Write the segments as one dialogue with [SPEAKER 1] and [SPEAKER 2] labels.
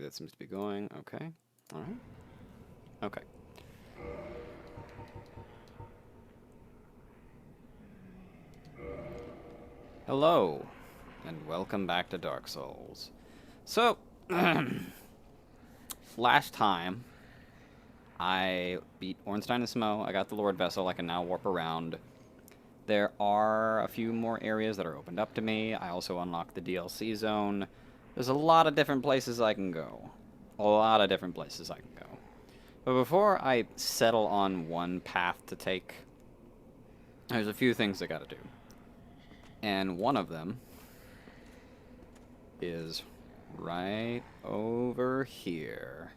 [SPEAKER 1] That seems to be going. Okay. All right. Okay. Hello, and welcome back to Dark Souls. So, last time I beat Ornstein and Smo. I got the Lord Vessel. I can now warp around. There are a few more areas that are opened up to me. I also unlocked the DLC zone. There's a lot of different places I can go. A lot of different places I can go. But before I settle on one path to take, there's a few things I gotta do. And one of them is right over here.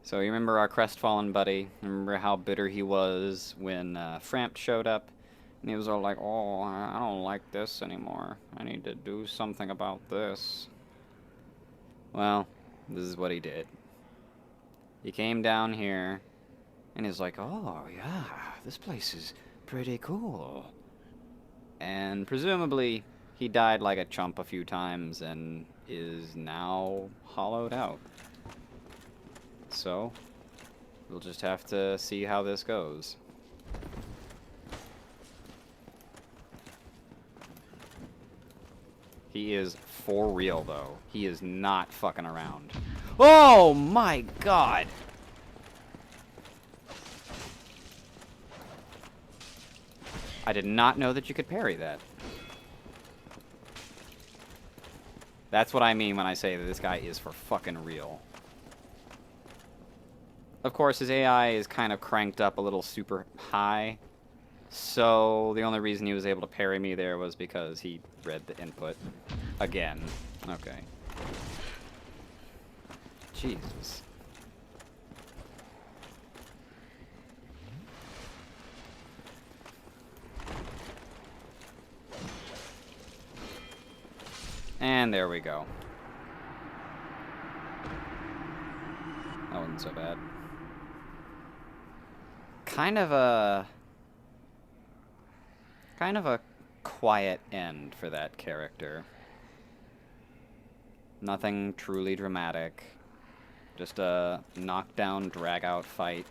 [SPEAKER 1] So you remember our crestfallen buddy? Remember how bitter he was when Frampt showed up? And he was all like, oh, I don't like this anymore. I need to do something about this. Well, this is what he did. He came down here, and he's like, oh, yeah, this place is pretty cool. And presumably, he died like a chump a few times and is now hollowed out. So, we'll just have to see how this goes. He is for real, though. He is not fucking around. Oh my god! I did not know that you could parry that. That's what I mean when I say that this guy is for fucking real. Of course, his AI is kind of cranked up a little super high. So, the only reason he was able to parry me there was because he read the input. Again. Okay. Jesus. And there we go. That wasn't so bad. Kind of a quiet end for that character. Nothing truly dramatic. Just a knockdown, drag-out fight.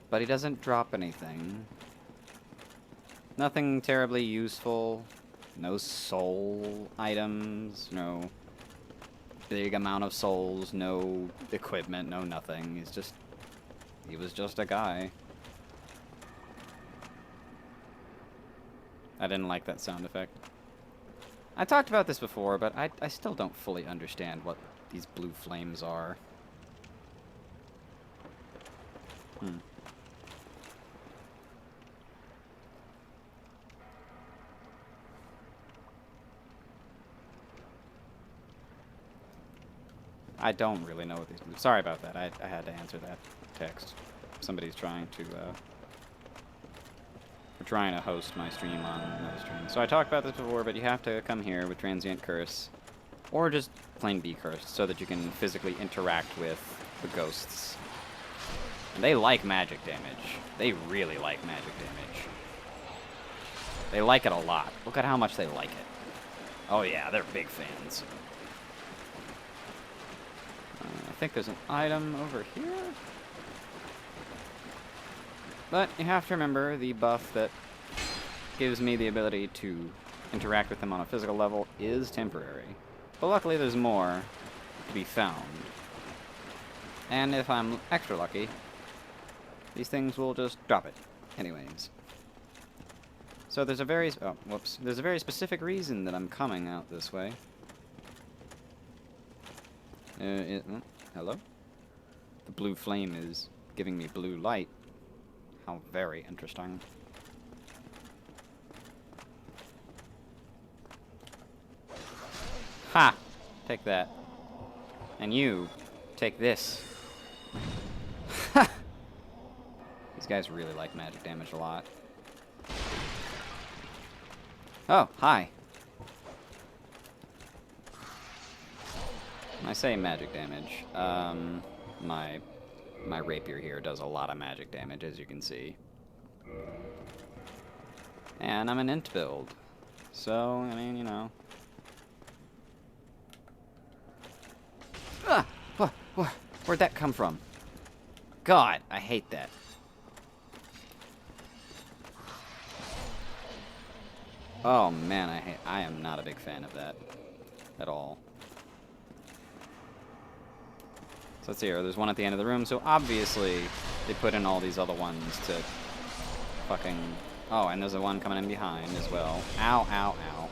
[SPEAKER 1] But he doesn't drop anything. Nothing terribly useful. No soul items. No big amount of souls. No equipment. No nothing. He was just a guy. I didn't like that sound effect. I talked about this before, but I still don't fully understand what these blue flames are. I don't really know what these blue... Sorry about that. I had to answer that text. Somebody's trying to, We're trying to host my stream on another stream. So I talked about this before, but you have to come here with Transient Curse. Or just plain be cursed, so that you can physically interact with the ghosts. And they like magic damage. They really like magic damage. They like it a lot. Look at how much they like it. Oh yeah, they're big fans. I think there's an item over here. But you have to remember the buff that gives me the ability to interact with them on a physical level is temporary. But luckily there's more to be found. And if I'm extra lucky, these things will just drop it. Anyways. So there's a very... Oh, whoops. There's a very specific reason that I'm coming out this way. Hello? The blue flame is giving me blue light. How very interesting. Ha! Take that. And you, take this. Ha! These guys really like magic damage a lot. Oh, hi. When I say magic damage, my rapier here does a lot of magic damage, as you can see. And I'm an int build. So, I mean, you know. Where'd that come from? God, I hate that. Oh man, I am not a big fan of that at all. So let's see here. There's one at the end of the room, so obviously they put in all these other ones to fucking... Oh, and there's a one coming in behind as well. Ow, ow, ow.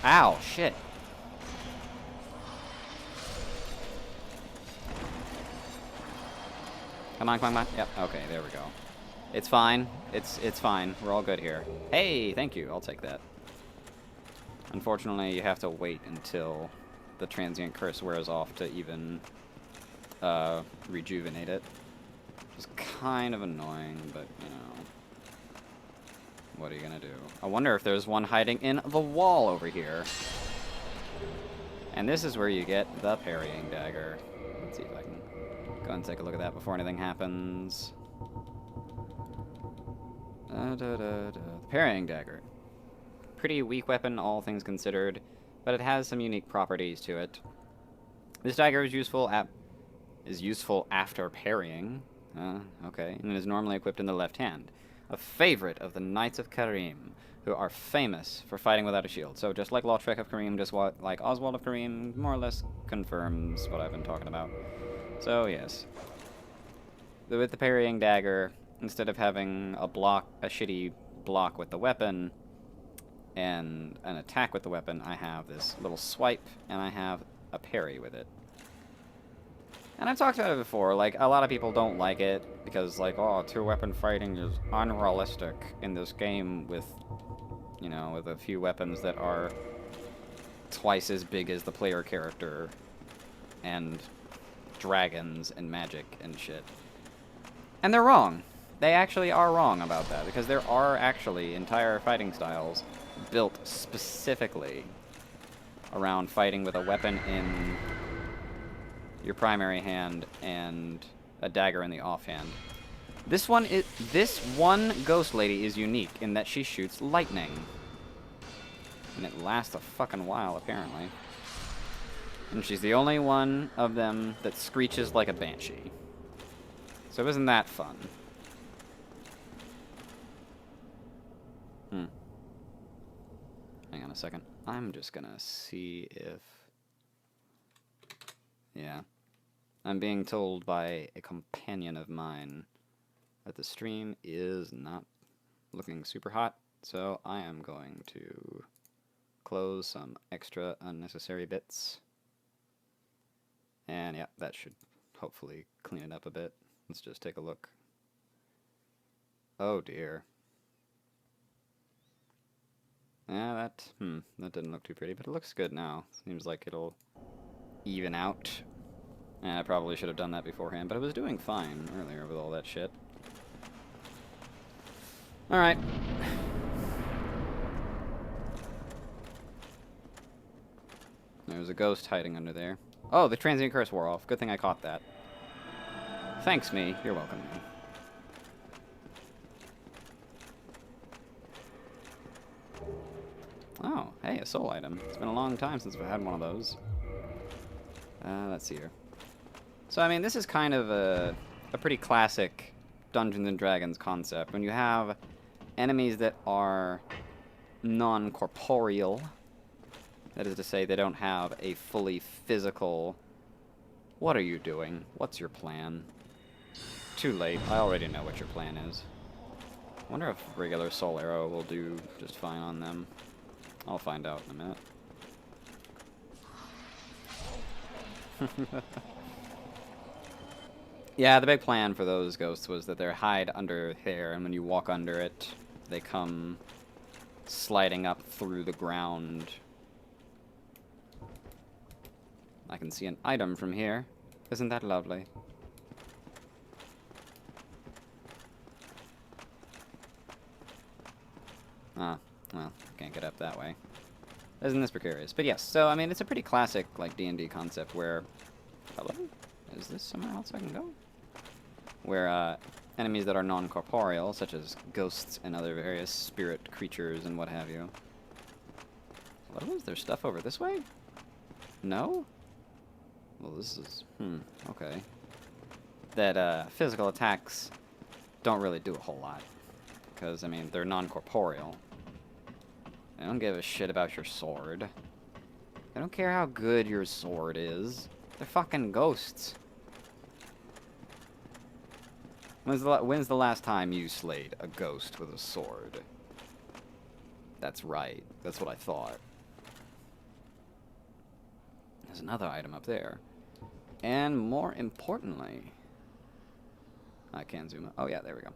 [SPEAKER 1] Ow, shit. Come on, come on, come on. Yep, okay, there we go. It's fine. It's fine. We're all good here. Hey, thank you. I'll take that. Unfortunately, you have to wait until the transient curse wears off to even rejuvenate it. Which is kind of annoying, but, you know. What are you gonna do? I wonder if there's one hiding in the wall over here. And this is where you get the parrying dagger. Let's see if I can go and take a look at that before anything happens. The parrying dagger. Pretty weak weapon, all things considered, but it has some unique properties to it. This dagger is useful after parrying. Okay, and it is normally equipped in the left hand. A favorite of the Knights of Karim, who are famous for fighting without a shield. So just like Lautrec of Karim, just like Oswald of Karim, more or less confirms what I've been talking about. So yes, with the parrying dagger, instead of having a shitty block with the weapon and an attack with the weapon, I have this little swipe and I have a parry with it. And I've talked about it before, like, a lot of people don't like it because, like, oh, two-weapon fighting is unrealistic in this game with, you know, with a few weapons that are twice as big as the player character and dragons and magic and shit. And they're wrong. They actually are wrong about that, because there are actually entire fighting styles built specifically around fighting with a weapon in your primary hand and a dagger in the offhand. This one ghost lady is unique in that she shoots lightning. And it lasts a fucking while, apparently. And she's the only one of them that screeches like a banshee. So isn't that fun? Hang on a second. I'm just gonna see if... Yeah. I'm being told by a companion of mine that the stream is not looking super hot, so I am going to close some extra unnecessary bits. And yeah, that should hopefully clean it up a bit. Let's just take a look. Oh dear. Yeah, that didn't look too pretty, but it looks good now. Seems like it'll even out. And I probably should have done that beforehand, but I was doing fine earlier with all that shit. Alright. There's a ghost hiding under there. Oh, the transient curse wore off. Good thing I caught that. Thanks, me. You're welcome, me. Oh, hey, a soul item. It's been a long time since I've had one of those. Let's see here. So, I mean, this is kind of a pretty classic Dungeons & Dragons concept. When you have enemies that are non-corporeal, that is to say, they don't have a fully physical... What are you doing? What's your plan? Too late. I already know what your plan is. I wonder if regular Soul Arrow will do just fine on them. I'll find out in a minute. Yeah, the big plan for those ghosts was that they hide under hair, and when you walk under it, they come sliding up through the ground. I can see an item from here. Isn't that lovely? Ah, well, can't get up that way. Isn't this precarious? But yes, so, I mean, it's a pretty classic, like, D&D concept where... Hello? Is this somewhere else I can go? Where, enemies that are non-corporeal, such as ghosts and other various spirit creatures and what have you. Hello? Is there stuff over this way? No? Well, this is... okay. That, physical attacks don't really do a whole lot. Because, I mean, they're non-corporeal. They don't give a shit about your sword. They don't care how good your sword is. They're fucking ghosts. When's the last time you slayed a ghost with a sword? That's right. That's what I thought. There's another item up there. And more importantly... I can zoom up. Oh yeah, there we go.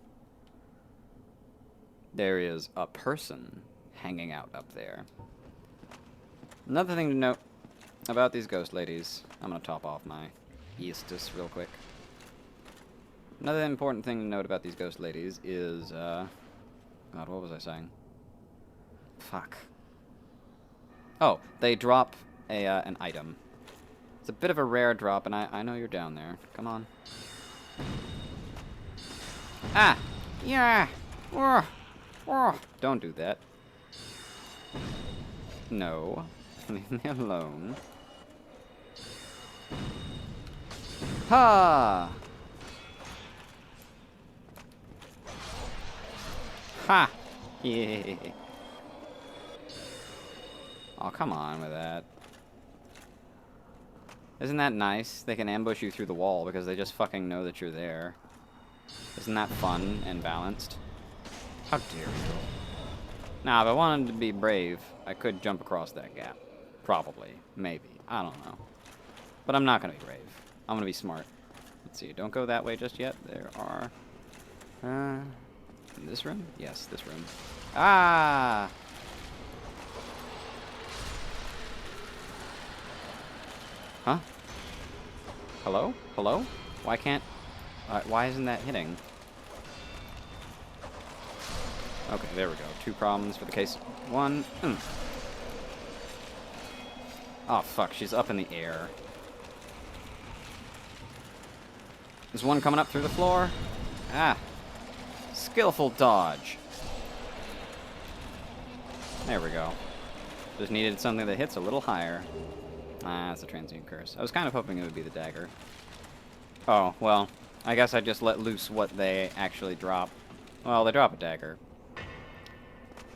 [SPEAKER 1] There is a person hanging out up there. Another thing to note about these ghost ladies... I'm going to top off my Eastus real quick. Another important thing to note about these ghost ladies is... God, what was I saying? Fuck. Oh, they drop an item. It's a bit of a rare drop, and I know you're down there. Come on. Ah! Yeah! Don't do that. No. Leave me alone. Ha! Ha! Yeah. Oh, come on with that. Isn't that nice? They can ambush you through the wall because they just fucking know that you're there. Isn't that fun and balanced? How dare you? Now, if I wanted to be brave, I could jump across that gap. Probably. Maybe. I don't know. But I'm not going to be brave. I'm going to be smart. Let's see. Don't go that way just yet. There are... in this room? Yes, this room. Ah! Huh? Hello? Hello? Why can't... why isn't that hitting? Okay, there we go. 2 problems for the case. 1. Oh, fuck. She's up in the air. There's one coming up through the floor. Ah. Skillful dodge. There we go. Just needed something that hits a little higher. Ah, that's a transient curse. I was kind of hoping it would be the dagger. Oh, well, I guess I just let loose what they actually drop. Well, they drop a dagger.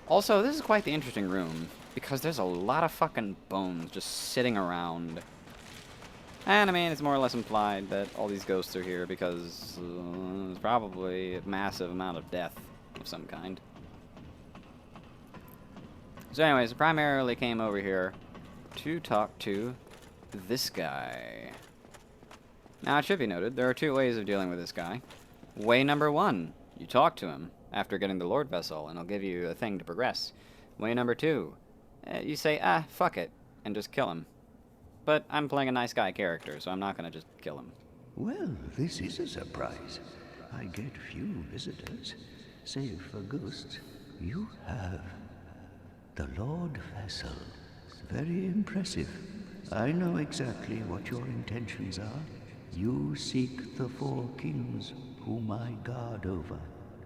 [SPEAKER 1] Also, this is quite the interesting room, because there's a lot of fucking bones just sitting around. And, I mean, it's more or less implied that all these ghosts are here because there's probably a massive amount of death of some kind. So anyways, I primarily came over here to talk to this guy. Now, it should be noted, there are 2 ways of dealing with this guy. Way number 1, you talk to him after getting the Lord Vessel, and he'll give you a thing to progress. Way number 2, you say, ah, fuck it, and just kill him. But I'm playing a nice guy character, so I'm not going to just kill him.
[SPEAKER 2] Well, this is a surprise. I get few visitors, save for ghosts. You have the Lord Vessel. Very impressive. I know exactly what your intentions are. You seek the 4 kings whom I guard over.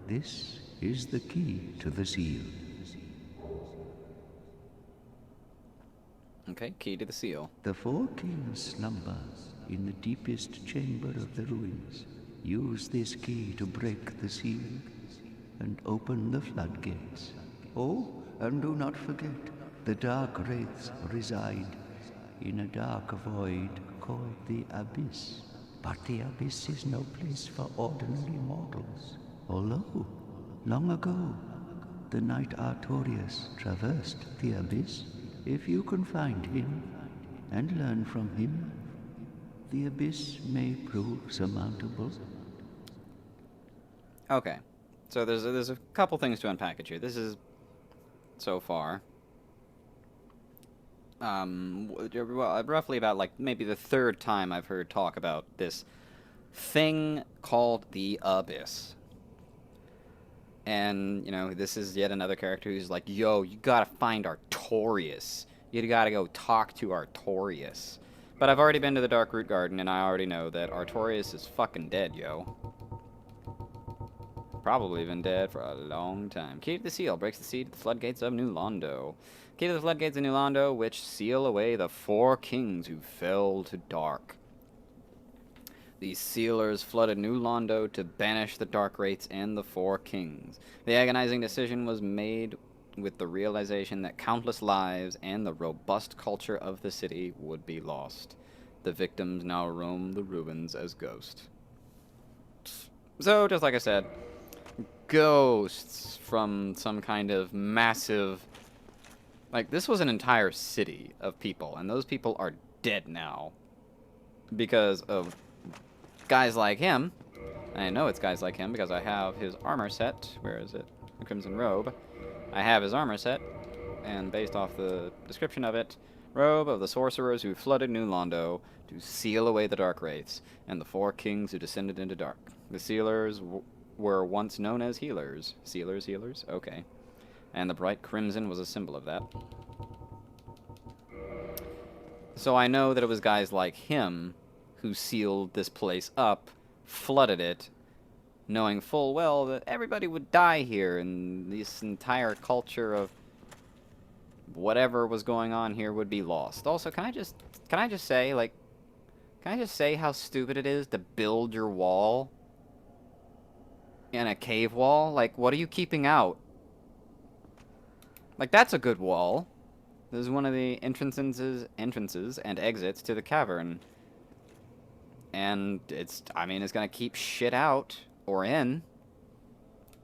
[SPEAKER 2] This is the key to the seal.
[SPEAKER 1] Okay, key to the seal.
[SPEAKER 2] The 4 kings slumber in the deepest chamber of the ruins. Use this key to break the seal and open the floodgates. Oh, and do not forget, the dark wraiths reside in a dark void called the Abyss. But the Abyss is no place for ordinary mortals. Although, long ago, the knight Artorius traversed the Abyss. If you can find him and learn from him, the Abyss may prove surmountable.
[SPEAKER 1] Okay, so there's a couple things to unpackage here. This is, so far, roughly about, like, maybe the 3rd time I've heard talk about this thing called the Abyss. And, you know, this is yet another character who's like, yo, you gotta find Artorius. You gotta go talk to Artorius. But I've already been to the Dark Root Garden, and I already know that Artorius is fucking dead, yo. Probably been dead for a long time. Key to the seal breaks the seed to the floodgates of New Londo. Key to the floodgates of New Londo, which seal away the 4 kings who fell to dark. These sealers flooded New Londo to banish the Dark Wraiths and the Four Kings. The agonizing decision was made with the realization that countless lives and the robust culture of the city would be lost. The victims now roam the ruins as ghosts. So, just like I said, ghosts from some kind of massive... Like, this was an entire city of people, and those people are dead now. Because of guys like him. I know it's guys like him because I have his armor set. Where is it? The Crimson Robe. I have his armor set, and based off the description of it, robe of the sorcerers who flooded New Londo to seal away the Dark Wraiths, and the Four Kings who descended into dark. The sealers were once known as healers. Sealers, healers? Okay. And the bright crimson was a symbol of that. So I know that it was guys like him who sealed this place up, flooded it, knowing full well that everybody would die here, and this entire culture of whatever was going on here would be lost. Also, can I just say, like, can I just say how stupid it is to build your wall in a cave wall? Like, what are you keeping out? Like, that's a good wall. This is one of the entrances and exits to the cavern. And it's, I mean, it's gonna keep shit out, or in,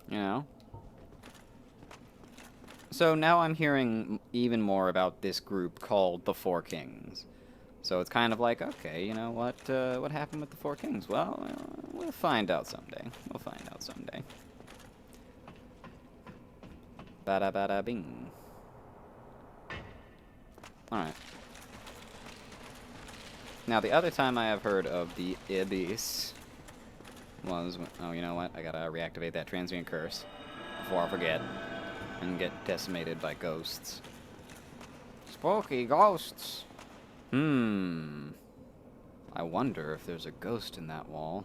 [SPEAKER 1] you know? So now I'm hearing even more about this group called the Four Kings. So it's kind of like, okay, you know what happened with the Four Kings? Well, we'll find out someday. We'll find out someday. Bada bada bing. Alright. Now, the other time I have heard of the Abyss was when, oh, you know what? I gotta reactivate that transient curse before I forget and get decimated by ghosts. Spooky ghosts! I wonder if there's a ghost in that wall.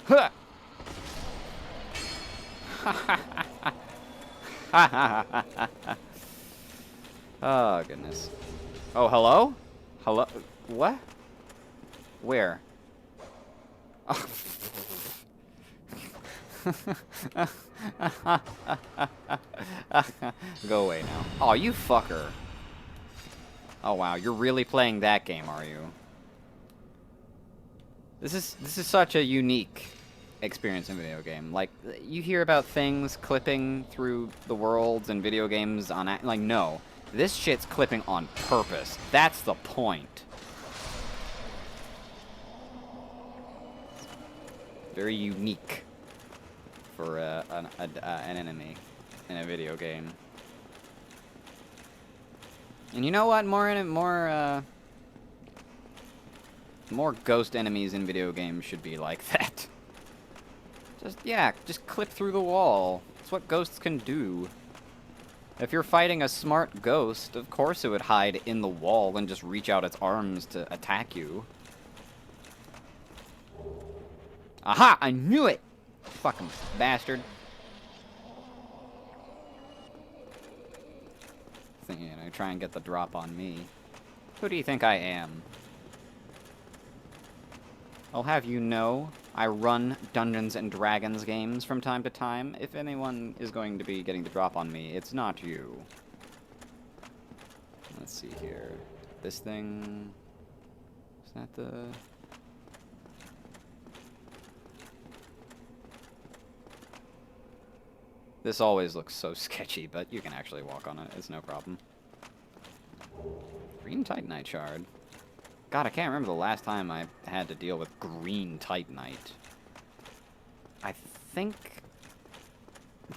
[SPEAKER 1] Huh! Oh, goodness. Oh, hello? Hello? What? Where? Oh. Go away now. Oh, you fucker. Oh, wow. You're really playing that game, are you? This is such a unique experience in video game. Like, you hear about things clipping through the worlds and video games on... Like, no. This shit's clipping on purpose. That's the point. Very unique for an enemy in a video game. And you know what? More ghost enemies in video games should be like that. Just clip through the wall. That's what ghosts can do. If you're fighting a smart ghost, of course it would hide in the wall and just reach out its arms to attack you. Aha! I knew it! Fucking bastard. Thinking, you know, try and get the drop on me. Who do you think I am? I'll have you know, I run Dungeons and Dragons games from time to time. If anyone is going to be getting the drop on me, it's not you. Let's see here. This thing... Is that the... This always looks so sketchy, but you can actually walk on it. It's no problem. Green Titanite shard. God, I can't remember the last time I had to deal with green Titanite. I think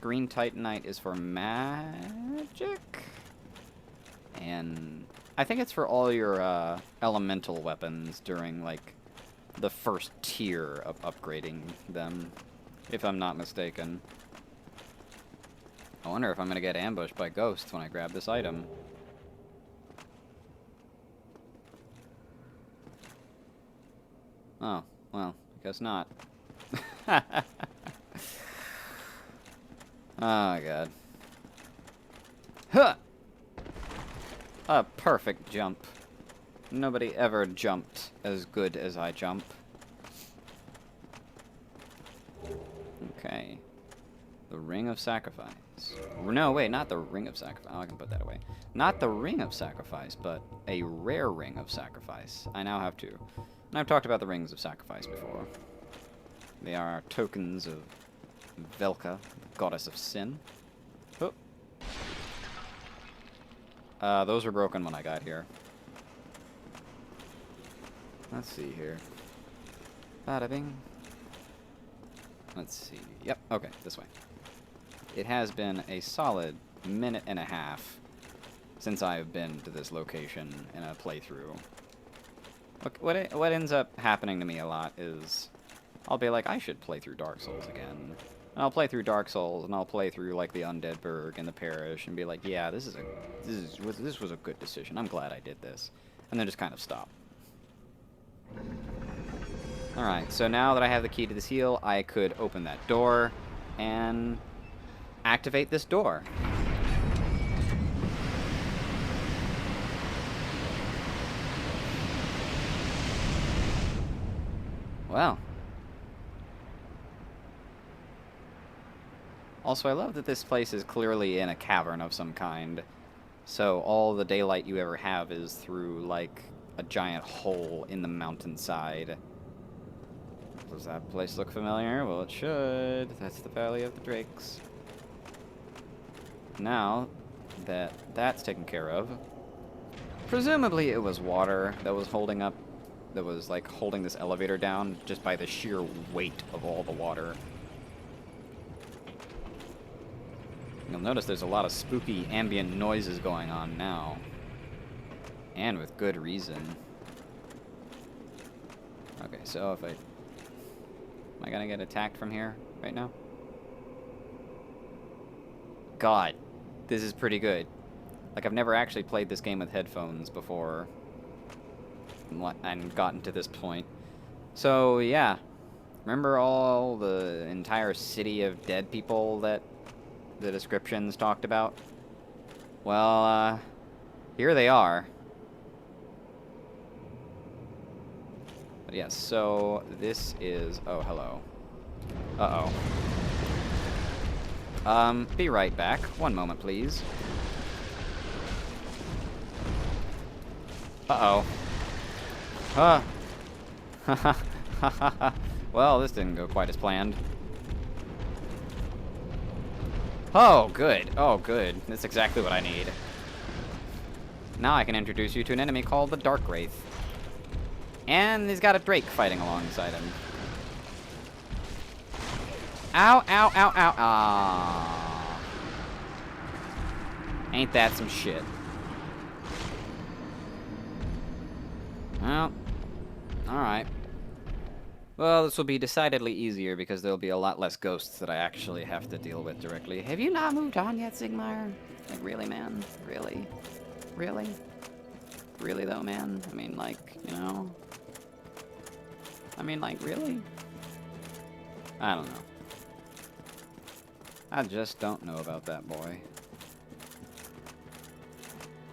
[SPEAKER 1] green Titanite is for magic? And I think it's for all your elemental weapons during, like, the first tier of upgrading them, if I'm not mistaken. I wonder if I'm going to get ambushed by ghosts when I grab this item. Oh, well, I guess not. Oh, my God. Huh! A perfect jump. Nobody ever jumped as good as I jump. Okay. The Ring of Sacrifice. No, wait, not the Ring of Sacrifice. Oh, I can put that away. Not the Ring of Sacrifice, but a rare Ring of Sacrifice. I now have two. And I've talked about the Rings of Sacrifice before. They are tokens of Velka, the goddess of sin. Oh. Those were broken when I got here. Let's see here. Bada bing. Let's see. Yep, okay, this way. It has been a solid minute and a half since I've been to this location in a playthrough. Look, what ends up happening to me a lot is I'll be like, I should play through Dark Souls again. And I'll play through Dark Souls, and I'll play through like the Undead Burg and the Parish, and be like, yeah, this was a good decision. I'm glad I did this, and then just kind of stop. All right, so now that I have the key to the seal, I could open that door and activate this door. Well. Also, I love that this place is clearly in a cavern of some kind. So all the daylight you ever have is through, like, a giant hole in the mountainside. Does that place look familiar? Well, it should. That's the Valley of the Drakes. Now that that's taken care of, presumably it was water that was holding up, that was, like, holding this elevator down just by the sheer weight of all the water. You'll notice there's a lot of spooky ambient noises going on now. And with good reason. Okay, so if I... Am I gonna get attacked from here right now? God, this is pretty good. Like, I've never actually played this game with headphones before and gotten to this point. So, yeah. Remember all the entire city of dead people that the descriptions talked about? Well, here they are. But yes, so this is... Oh, hello. Uh-oh. Be right back. One moment, please. Uh-oh. Well, this didn't go quite as planned. Oh, good. Oh, good. That's exactly what I need. Now I can introduce you to an enemy called the Dark Wraith. And he's got a Drake fighting alongside him. Ow, ow, ow, ow. Aww. Ain't that some shit. Well, alright. Well, this will be decidedly easier because there'll be a lot less ghosts that I actually have to deal with directly. Have you not moved on yet, Sigmar? Like, really, man? Really? Really? Really, though, man? I mean, like, you know? I mean, like, really? I don't know. I just don't know about that boy.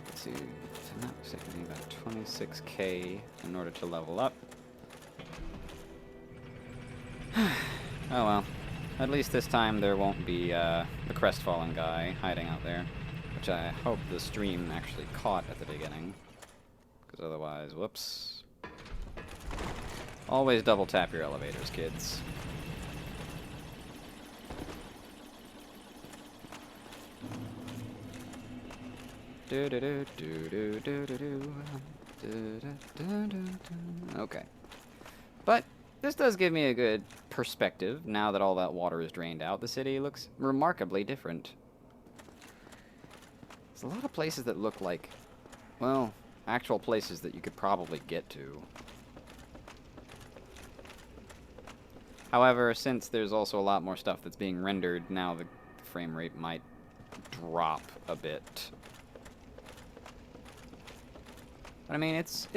[SPEAKER 1] Let's see. If I'm not mistaken, I need about 26k in order to level up. Oh well. At least this time there won't be the crestfallen guy hiding out there. Which I hope the stream actually caught at the beginning. Because otherwise, whoops. Always double tap your elevators, kids. Okay. But this does give me a good perspective. Now that all that water is drained out, the city looks remarkably different. There's a lot of places that look like, well, actual places that you could probably get to. However, since there's also a lot more stuff that's being rendered, now the frame rate might drop a bit. But I mean, it's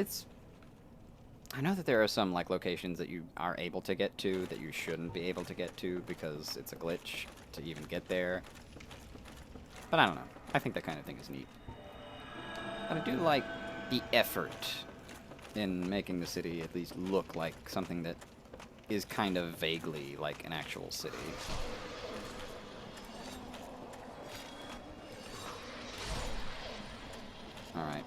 [SPEAKER 1] I know that there are some, like, locations that you are able to get to that you shouldn't be able to get to because it's a glitch to even get there. But I don't know. I think that kind of thing is neat. But I do like the effort in making the city at least look like something that is kind of vaguely like an actual city. Alright.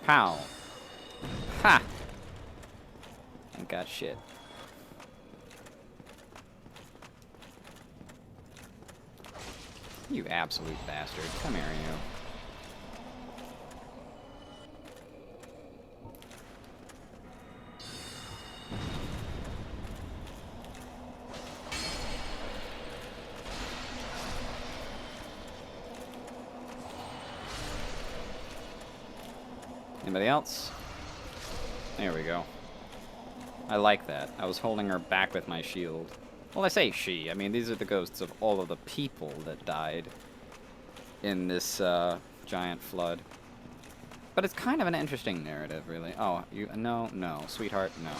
[SPEAKER 1] Pow. Ha! Ain't got shit. You absolute bastard. Come here, you. Anybody else? There we go. I like that. I was holding her back with my shield. Well, I say she. I mean, these are the ghosts of all of the people that died in this giant flood. But it's kind of an interesting narrative, really. Oh, you... No, no. Sweetheart, no.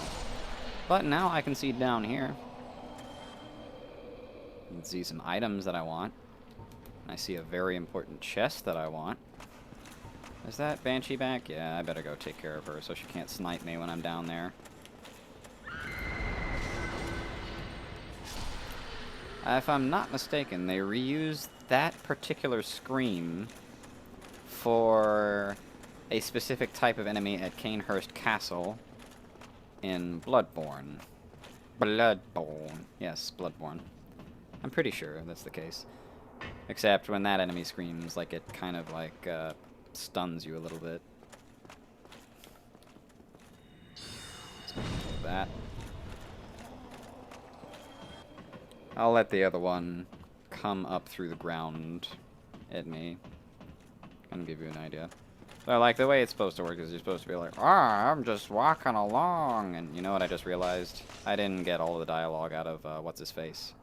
[SPEAKER 1] But now I can see down here. You can see some items that I want. I see a very important chest that I want. Is that Banshee back? Yeah, I better go take care of her so she can't snipe me when I'm down there. If I'm not mistaken, they reused that particular scream for a specific type of enemy at Canehurst Castle in Bloodborne. Bloodborne. Yes, Bloodborne. I'm pretty sure that's the case. Except when that enemy screams, like, it kind of, like, stuns you a little bit. Let's go with that. I'll let the other one come up through the ground at me and give you an idea. So, like, the way it's supposed to work is you're supposed to be like, ah, I'm just walking along. And you know what I just realized? I didn't get all the dialogue out of, what's-his-face.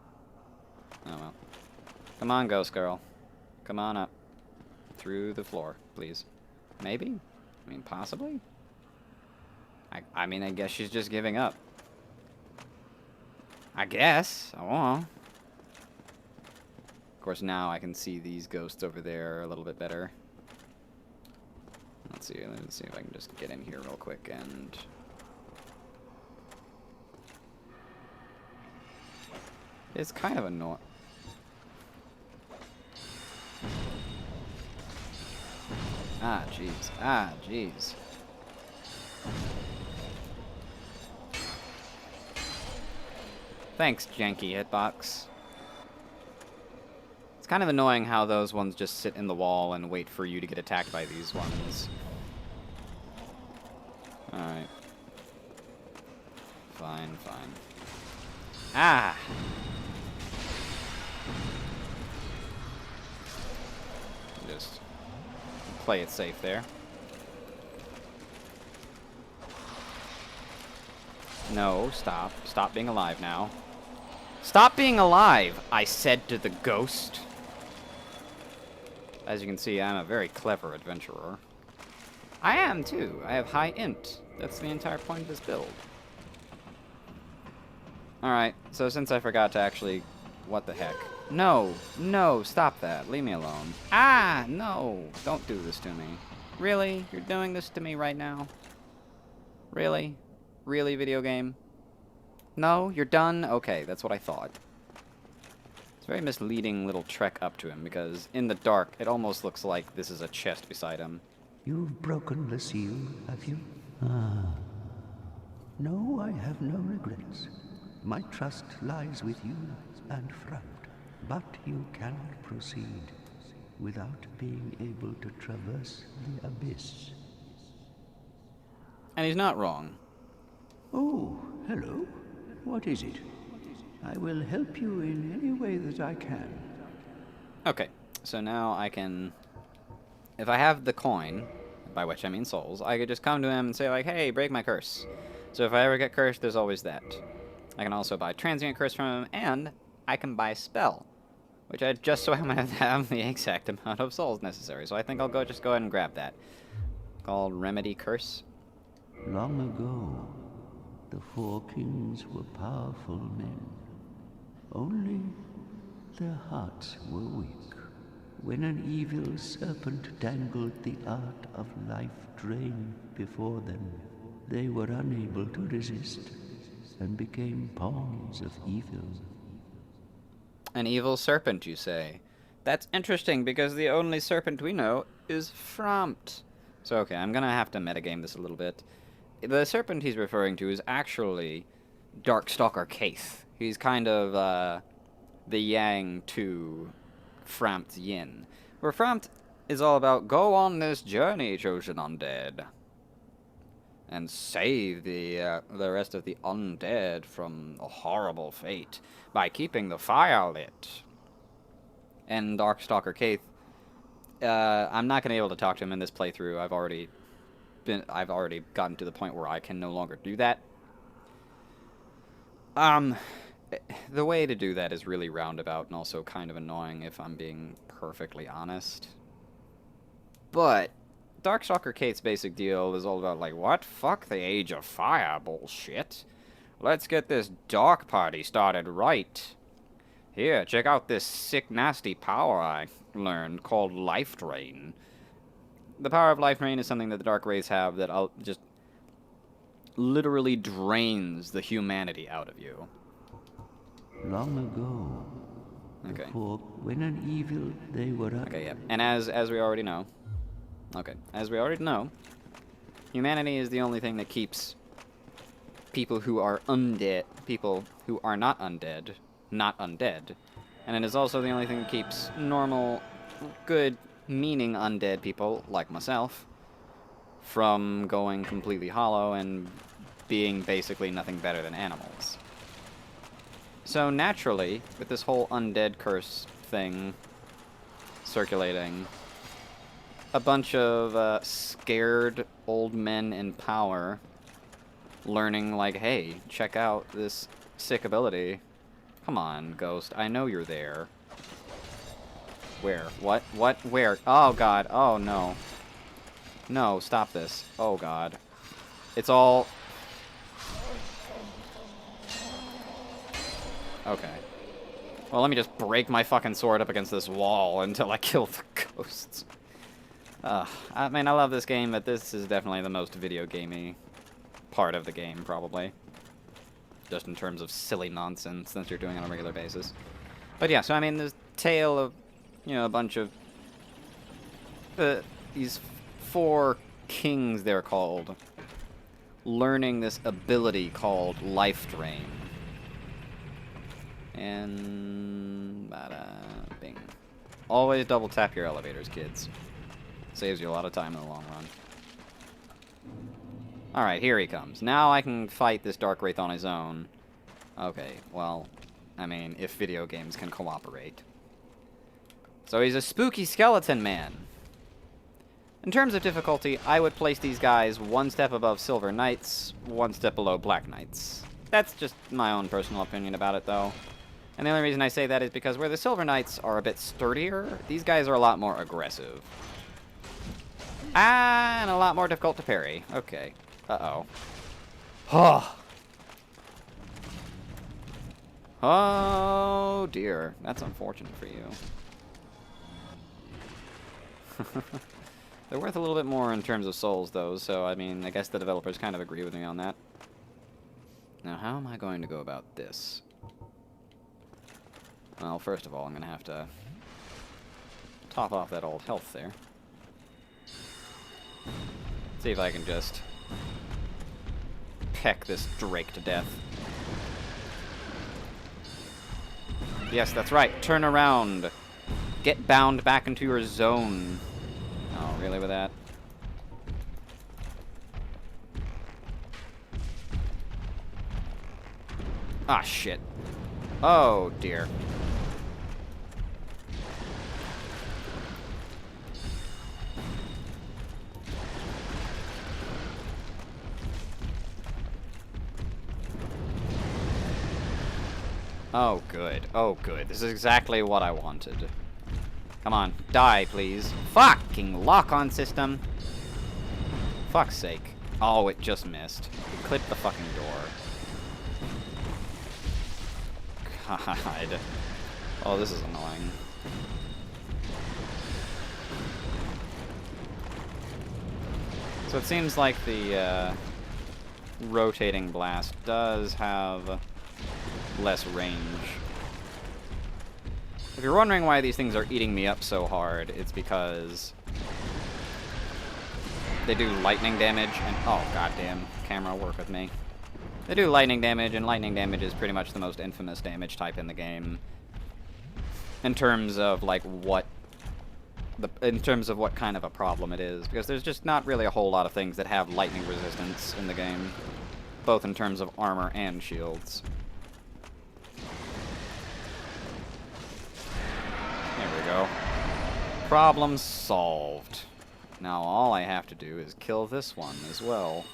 [SPEAKER 1] Oh, well. Come on, ghost girl. Come on up. Through the floor, please. Maybe? I mean, possibly? I mean, I guess she's just giving up. I guess. I won't. Of course, now I can see these ghosts over there a little bit better. Let's see if I can just get in here real quick and... It's kind of annoying. Ah, jeez. Ah, jeez. Thanks, janky hitbox. It's kind of annoying how those ones just sit in the wall and wait for you to get attacked by these ones. Alright. Fine, fine. Ah! Just play it safe there. No, stop. Stop being alive now. Stop being alive, I said to the ghost. As you can see, I'm a very clever adventurer. I am, too. I have high int. That's the entire point of this build. Alright, so since I forgot to actually... What the heck? No, no, stop that. Leave me alone. Ah, no. Don't do this to me. Really? You're doing this to me right now? Really? Really, video game? No? You're done? Okay, that's what I thought. It's a very misleading little trek up to him, because in the dark, it almost looks like this is a chest beside him.
[SPEAKER 2] You've broken the seal, have you? Ah. No, I have no regrets. My trust lies with you and Frout. But you cannot proceed without being able to traverse the abyss.
[SPEAKER 1] And he's not wrong.
[SPEAKER 2] Oh, hello. What is it? I will help you in any way that I can.
[SPEAKER 1] Okay, so now I can... If I have the coin, by which I mean souls, I could just come to him and say, like, hey, break my curse. So if I ever get cursed, there's always that. I can also buy transient curse from him, and I can buy spell. which I just so happen to have the exact amount of souls necessary. So I think I'll just go ahead and grab that. Called Remedy Curse.
[SPEAKER 2] Long ago, the four kings were powerful men. Only their hearts were weak. When an evil serpent dangled the art of life drain before them, they were unable to resist and became pawns of evil.
[SPEAKER 1] An evil serpent, you say? That's interesting because the only serpent we know is Frampt. So okay, I'm gonna have to metagame this a little bit. The serpent he's referring to is actually Darkstalker Kaith. He's kind of the yang to Framt's yin. Where Frampt is all about, go on this journey, chosen undead, and save the rest of the undead from a horrible fate by keeping the fire lit. And Darkstalker Kaith, I'm not gonna be able to talk to him in this playthrough. I've already gotten to the point where I can no longer do that. The way to do that is really roundabout and also kind of annoying, if I'm being perfectly honest. But Darkstalker Kate's basic deal is all about, like, what? Fuck the Age of Fire bullshit. Let's get this dark party started right. Here, check out this sick, nasty power I learned called Life Drain. The power of Life Drain is something that the Dark Wraiths have that just literally drains the humanity out of you.
[SPEAKER 2] Long ago,
[SPEAKER 1] Okay.
[SPEAKER 2] when an evil they were...
[SPEAKER 1] Okay, yeah. And as we already know... Okay, as we already know, humanity is the only thing that keeps people who are undead... people who are not undead, not undead. And it is also the only thing that keeps normal, good, meaning undead people, like myself, from going completely hollow and being basically nothing better than animals. So naturally, with this whole undead curse thing circulating, a bunch of scared old men in power learning, like, hey, check out this sick ability. Come on, Ghost, I know you're there. Where? What? What? Where? Oh, God. Oh, no. No, stop this. Oh, God. It's all... Okay. Well, let me just break my fucking sword up against this wall until I kill the ghosts. I mean, I love this game, but this is definitely the most video gamey part of the game, probably. Just in terms of silly nonsense that you're doing on a regular basis. But yeah, so I mean, this tale of, you know, a bunch of these four kings, they're called, learning this ability called Life Drain. And bada bing. Always double tap your elevators, kids. Saves you a lot of time in the long run. Alright, here he comes. Now I can fight this Dark Wraith on his own. Okay, well, I mean, if video games can cooperate. So he's a spooky skeleton man. In terms of difficulty, I would place these guys one step above Silver Knights, one step below Black Knights. That's just my own personal opinion about it, though. And the only reason I say that is because where the Silver Knights are a bit sturdier, these guys are a lot more aggressive. Ah, and a lot more difficult to parry. Okay. Uh-oh. Oh. Oh, dear. That's unfortunate for you. They're worth a little bit more in terms of souls, though, so, I mean, I guess the developers kind of agree with me on that. Now, how am I going to go about this? Well, first of all, I'm going to have to top off that old health there. See if I can just peck this Drake to death. Yes, that's right. Turn around. Get bound back into your zone. Oh, really with that? Ah, shit. Oh, dear. Oh, good. Oh, good. This is exactly what I wanted. Come on. Die, please. Fucking lock-on system. Fuck's sake. Oh, it just missed. It clipped the fucking door. God. Oh, this is annoying. So it seems like the rotating blast does have less range. If you're wondering why these things are eating me up so hard, it's because they do lightning damage and... Oh, goddamn. Camera, work with me. They do lightning damage, and lightning damage is pretty much the most infamous damage type in the game. In terms of, like, in terms of what kind of a problem it is. Because there's just not really a whole lot of things that have lightning resistance in the game. Both in terms of armor and shields. There we go. Problem solved. Now all I have to do is kill this one as well.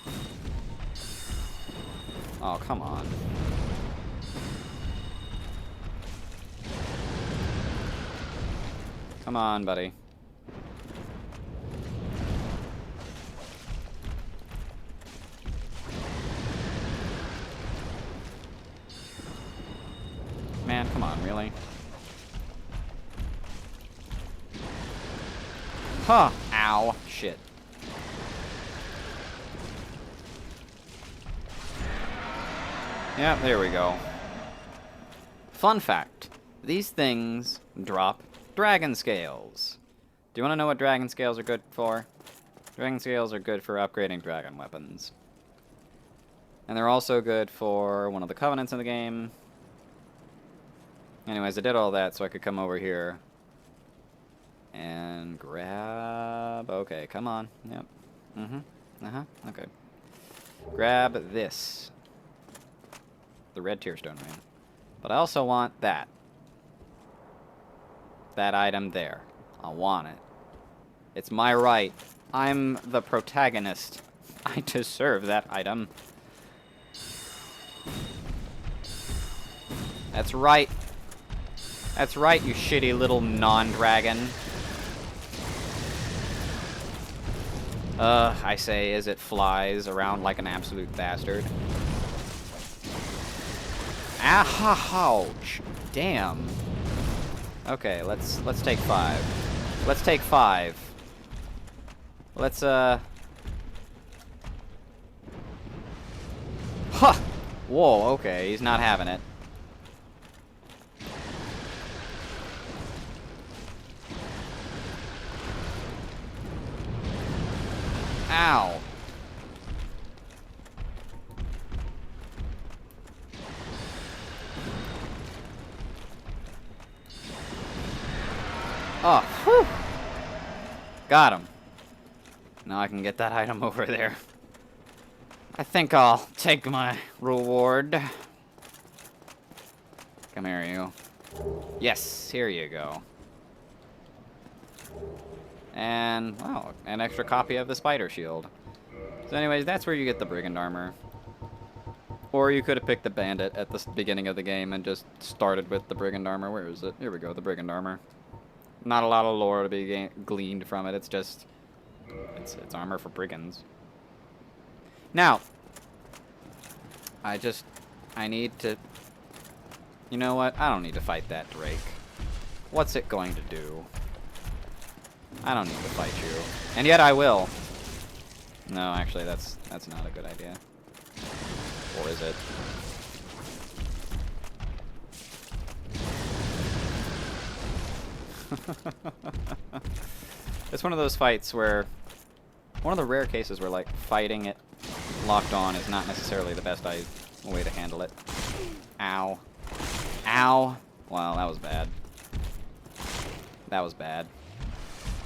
[SPEAKER 1] Oh, come on. Come on, buddy. Man, come on, really? Huh! Ow. Shit. Yeah, there we go. Fun fact. These things drop dragon scales. Do you want to know what dragon scales are good for? Dragon scales are good for upgrading dragon weapons. And they're also good for one of the covenants in the game. Anyways, I did all that so I could come over here and grab... Okay, come on. Yep. Okay. Grab this. The red tearstone ring. But I also want that. That item there. I want it. It's my right. I'm the protagonist. I deserve that item. That's right. That's right, you shitty little non-dragon. I say as it flies around like an absolute bastard. Ouch! Damn. Okay, let's take 5. Let's take 5. Let's Huh! Whoa, okay, he's not having it. Ow. Oh, whew. Got him. Now I can get that item over there. I think I'll take my reward. Come here, you. Yes, here you go. And, wow, an extra copy of the spider shield. So anyways, that's where you get the brigand armor. Or you could have picked the bandit at the beginning of the game and just started with the brigand armor. Where is it? Here we go, the brigand armor. Not a lot of lore to be gleaned from it. It's just... It's armor for brigands. Now, I need to... You know what? I don't need to fight that Drake. What's it going to do? I don't need to fight you. And yet I will. No, actually, that's not a good idea. Or is it? It's one of those fights where... One of the rare cases where, like, fighting it locked on is not necessarily the best way to handle it. Ow. Ow. Wow, that was bad. That was bad.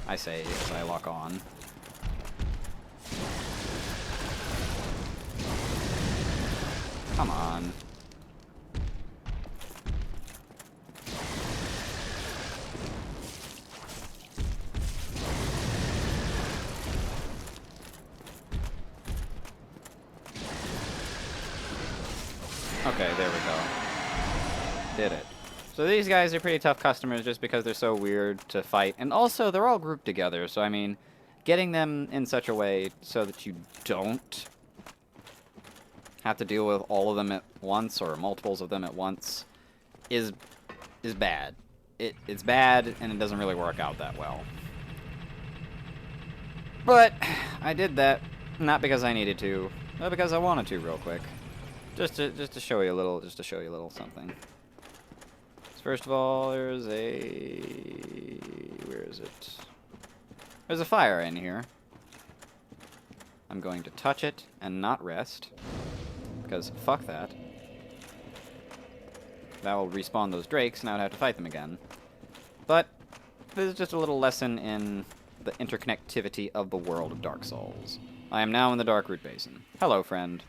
[SPEAKER 1] I say as I lock on. Come on. Okay, there we go. Did it. So these guys are pretty tough customers just because they're so weird to fight. And also, they're all grouped together. So, I mean, getting them in such a way so that you don't have to deal with all of them at once or multiples of them at once is bad. It's bad, and it doesn't really work out that well. But I did that not because I needed to, but because I wanted to real quick. Just to show you a little something. So first of all, where is it? There's a fire in here. I'm going to touch it and not rest, because fuck that. That will respawn those drakes, and I would have to fight them again. But this is just a little lesson in the interconnectivity of the world of Dark Souls. I am now in the Darkroot Basin. Hello, friend.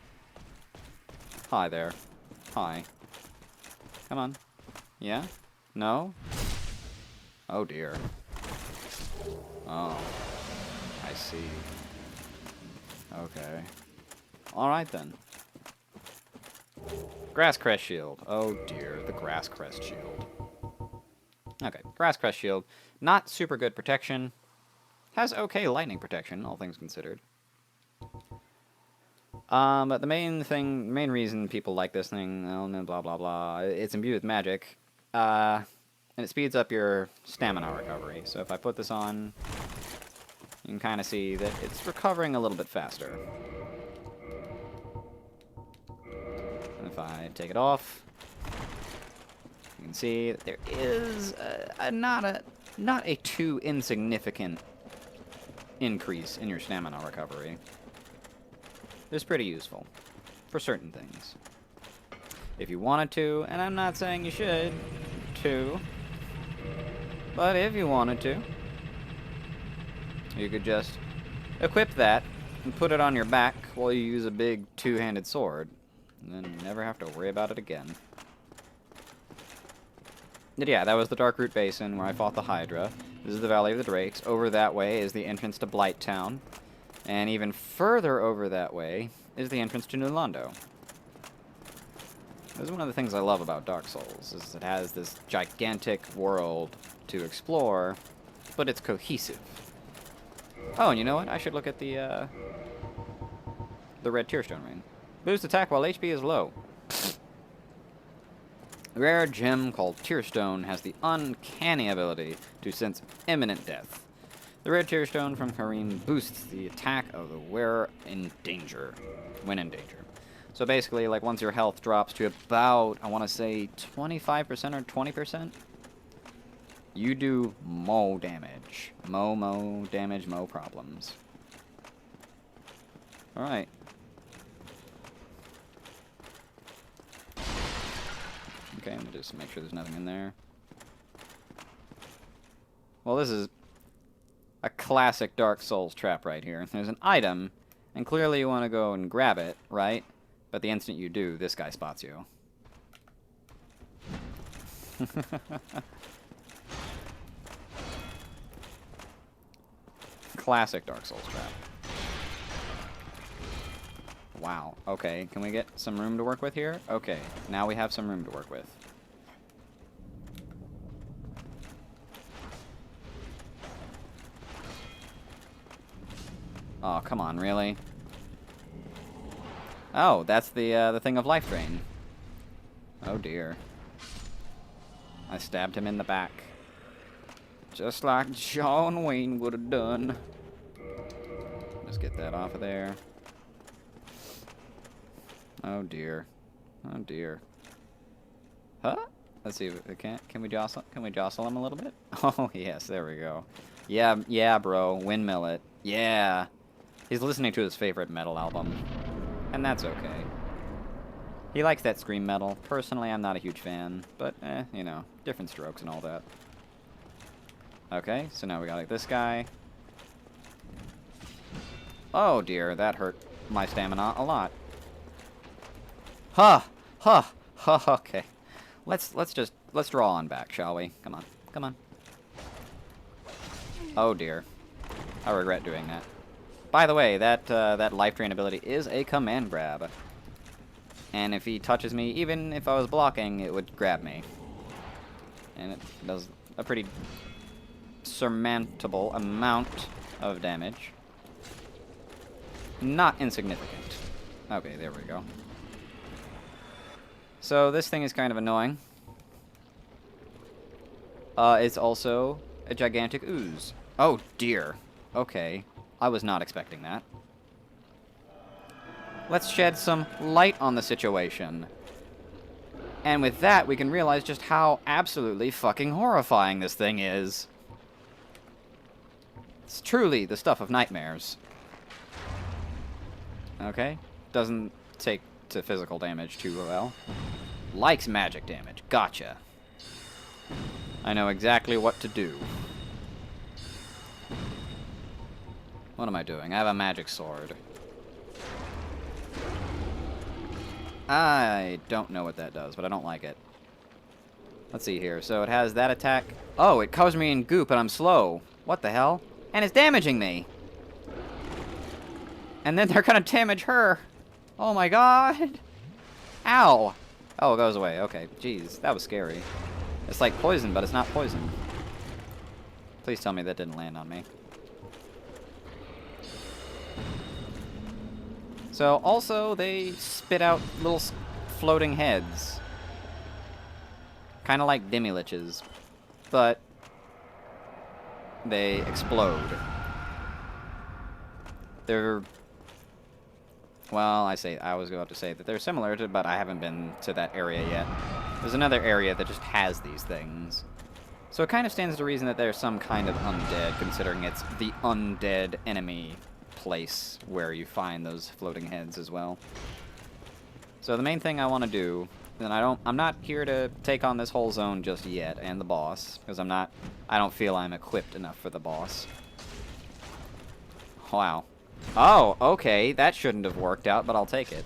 [SPEAKER 1] Hi there. Hi. Come on. Yeah? No? Oh, dear. Oh. I see. Okay. Alright, then. Grass Crest Shield. Oh, dear. The Grass Crest Shield. Okay. Grass Crest Shield. Not super good protection. Has okay lightning protection, all things considered. But the main reason people like this thing, blah blah blah, it's imbued with magic, and it speeds up your stamina recovery. So if I put this on, you can kind of see that it's recovering a little bit faster. And if I take it off, you can see that there is not a too insignificant increase in your stamina recovery. It's pretty useful for certain things. If you wanted to, and I'm not saying you should, but if you wanted to, you could just equip that and put it on your back while you use a big two-handed sword, and then never have to worry about it again. But yeah, that was the Darkroot Basin where I fought the Hydra. This is the Valley of the Drakes. Over that way is the entrance to Blighttown. And even further over that way is the entrance to New Londo. This is one of the things I love about Dark Souls, is it has this gigantic world to explore, but it's cohesive. Oh, and you know what? I should look at the red Tearstone ring. Boost attack while HP is low. A rare gem called Tearstone has the uncanny ability to sense imminent death. The red Tearstone from Karim boosts the attack of the wearer in danger, when in danger. So basically, like, once your health drops to about, I want to say, 25% or 20%, you do mo damage. Mo damage, mo problems. Alright. Okay, I'm gonna just make sure there's nothing in there. Well, this is a classic Dark Souls trap right here. There's an item, and clearly you want to go and grab it, right? But the instant you do, this guy spots you. Classic Dark Souls trap. Wow. Okay, can we get some room to work with here? Okay, now we have some room to work with. Oh, come on, really? Oh, that's the thing of life drain. Oh dear. I stabbed him in the back. Just like John Wayne would have done. Just get that off of there. Oh dear. Oh dear. Huh? Let's see if we can we jostle him a little bit? Oh yes, there we go. Yeah, bro, windmill it. Yeah. He's listening to his favorite metal album. And that's okay. He likes that scream metal. Personally, I'm not a huge fan, but you know, different strokes and all that. Okay, so now we got like this guy. Oh dear, that hurt my stamina a lot. Okay. Let's draw on back, shall we? Come on. Oh dear. I regret doing that. By the way, that life drain ability is a command grab. And if he touches me, even if I was blocking, it would grab me. And it does a pretty surmountable amount of damage. Not insignificant. Okay, there we go. So this thing is kind of annoying. It's also a gigantic ooze. Oh dear. Okay. I was not expecting that. Let's shed some light on the situation. And with that, we can realize just how absolutely fucking horrifying this thing is. It's truly the stuff of nightmares. Okay. Doesn't take to physical damage too well. Likes magic damage. Gotcha. I know exactly what to do. What am I doing? I have a magic sword. I don't know what that does, but I don't like it. Let's see here. So it has that attack. Oh, it covers me in goop and I'm slow. What the hell? And it's damaging me. And then they're gonna damage her. Oh my god. Ow. Oh, it goes away. Okay. Jeez, that was scary. It's like poison, but it's not poison. Please tell me that didn't land on me. So, also, they spit out little floating heads. Kind of like demi-liches. But they explode. They're... Well, I was about to say that they're similar to, but I haven't been to that area yet. There's another area that just has these things. So it kind of stands to reason that there's some kind of undead, considering it's the undead enemy place where you find those floating heads as well. So the main thing I want to do, and I'm not here to take on this whole zone just yet, and the boss, because I don't feel I'm equipped enough for the boss. Wow. Oh, okay, that shouldn't have worked out, but I'll take it.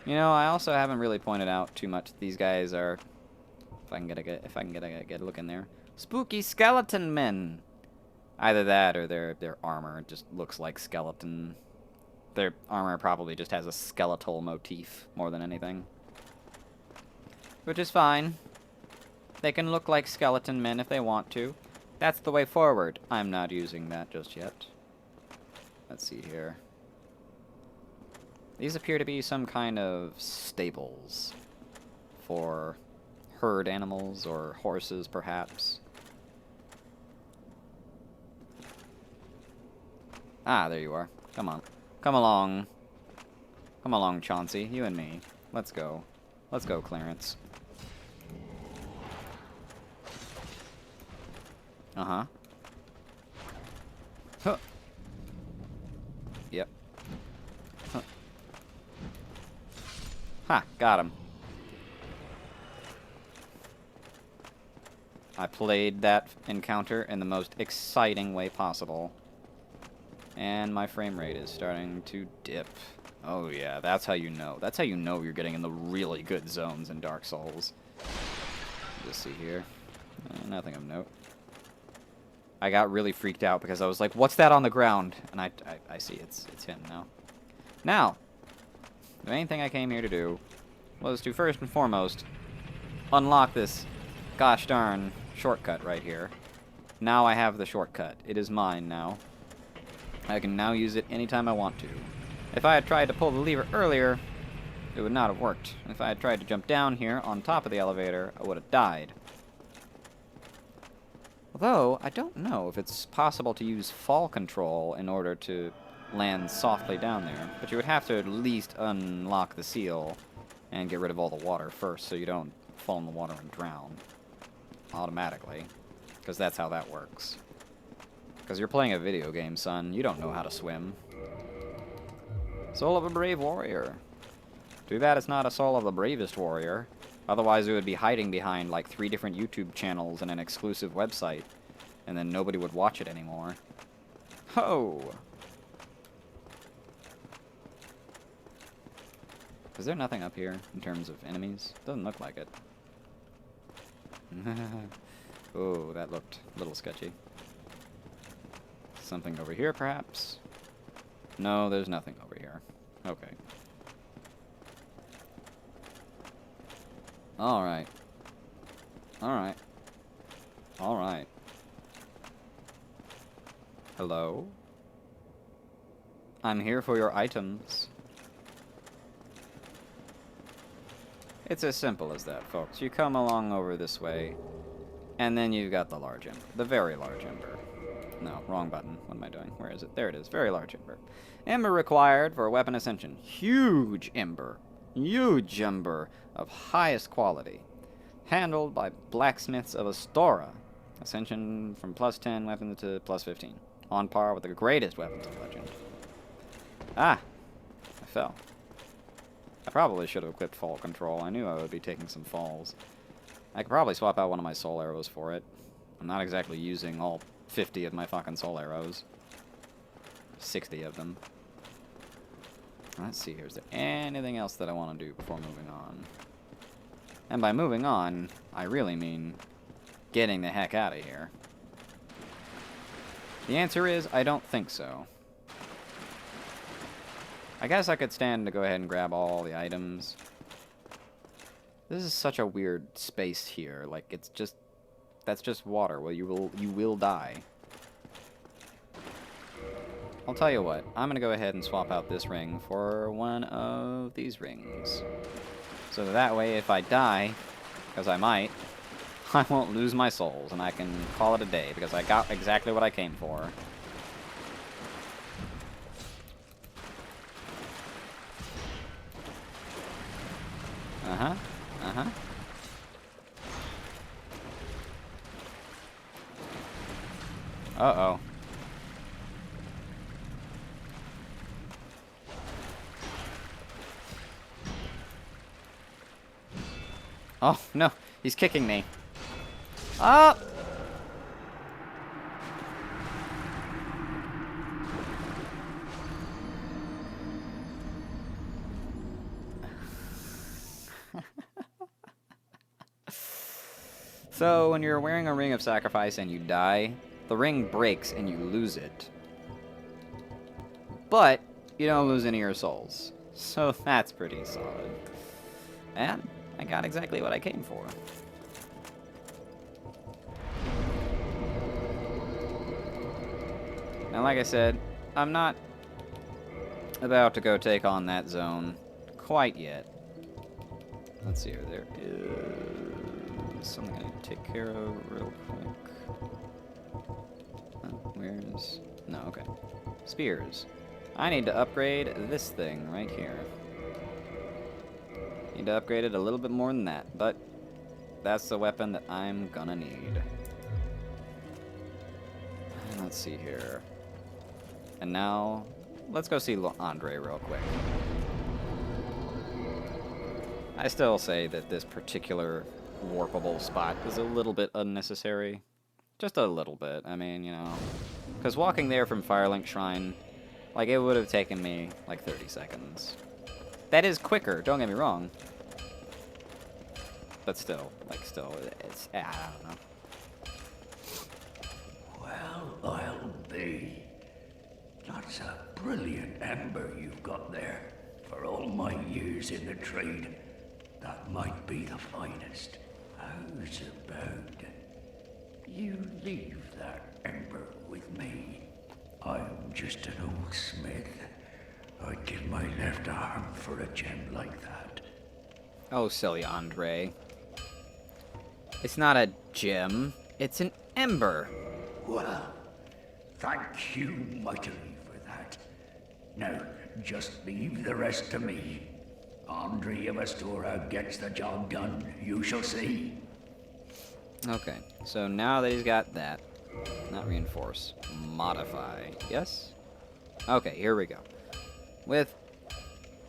[SPEAKER 1] You know, I also haven't really pointed out too much. These guys are, if I can get a good look in there, spooky skeleton men. Either that or their armor just looks like skeleton. Their armor probably just has a skeletal motif more than anything. Which is fine. They can look like skeleton men if they want to. That's the way forward. I'm not using that just yet. Let's see here. These appear to be some kind of stables for herd animals or horses, perhaps. Ah, there you are. Come on. Come along. Come along, Chauncey. You and me. Let's go. Let's go, Clarence. Uh-huh. Huh. Yep. Huh. Ha, got him. I played that encounter in the most exciting way possible. And my frame rate is starting to dip. Oh yeah, that's how you know. That's how you know you're getting in the really good zones in Dark Souls. Let's see here. Nothing of note. I got really freaked out because I was like, what's that on the ground? And I see it's him now. Now, the main thing I came here to do was to first and foremost unlock this gosh darn shortcut right here. Now I have the shortcut. It is mine now. I can now use it anytime I want to. If I had tried to pull the lever earlier, it would not have worked. If I had tried to jump down here on top of the elevator, I would have died. Although, I don't know if it's possible to use fall control in order to land softly down there. But you would have to at least unlock the seal and get rid of all the water first so you don't fall in the water and drown automatically. Because that's how that works. Because you're playing a video game, son. You don't know how to swim. Soul of a brave warrior. Too bad it's not a soul of the bravest warrior. Otherwise, it would be hiding behind like 3 different YouTube channels and an exclusive website. And then nobody would watch it anymore. Ho! Is there nothing up here in terms of enemies? Doesn't look like it. Oh, that looked a little sketchy. Something over here, perhaps? No, there's nothing over here. Okay. Alright. Alright. Alright. Hello? I'm here for your items. It's as simple as that, folks. You come along over this way, and then you've got the large ember. The very large ember. No, wrong button. What am I doing? Where is it? There it is. Very large ember. Ember required for weapon ascension. Huge ember. Huge ember of highest quality. Handled by blacksmiths of Astora. Ascension from +10 weapons to +15. On par with the greatest weapons of legend. Ah! I fell. I probably should have equipped fall control. I knew I would be taking some falls. I could probably swap out one of my soul arrows for it. I'm not exactly using all 50 of my fucking soul arrows. 60 of them. Let's see here. Is there anything else that I want to do before moving on? And by moving on, I really mean getting the heck out of here. The answer is, I don't think so. I guess I could stand to go ahead and grab all the items. This is such a weird space here. Like, it's just... That's just water. Well, you will die. I'll tell you what. I'm going to go ahead and swap out this ring for one of these rings. So that way, if I die, because I might, I won't lose my souls, and I can call it a day, because I got exactly what I came for. Uh-huh. Uh-huh. Uh-oh. Oh, no. He's kicking me. Ah! So, when you're wearing a ring of sacrifice and you die, the ring breaks and you lose it. But, you don't lose any of your souls. So, that's pretty solid. And I got exactly what I came for. Now, like I said, I'm not about to go take on that zone quite yet. Let's see here. There is something I need to take care of real quick. Where's... No, okay. Spears. I need to upgrade this thing right here. Need to upgrade it a little bit more than that, but that's the weapon that I'm gonna need. Let's see here. And now, let's go see Andre real quick. I still say that this particular warpable spot is a little bit unnecessary. Just a little bit. I mean, you know. Because walking there from Firelink Shrine, like, it would have taken me, like, 30 seconds. That is quicker, don't get me wrong. But still, it's, I don't know.
[SPEAKER 3] Well, I'll be. That's a brilliant ember you've got there. For all my years in the trade, that might be the finest. How's about you leave that ember with me? I'm just an old smith. I'd give my left arm for a gem like that.
[SPEAKER 1] Oh, silly Andre. It's not a gem. It's an ember.
[SPEAKER 3] Well, thank you mightily for that. Now, just leave the rest to me. Andre of Astora gets the job done. You shall see.
[SPEAKER 1] Okay, so now that he's got that, not reinforce, modify, yes? Okay, here we go.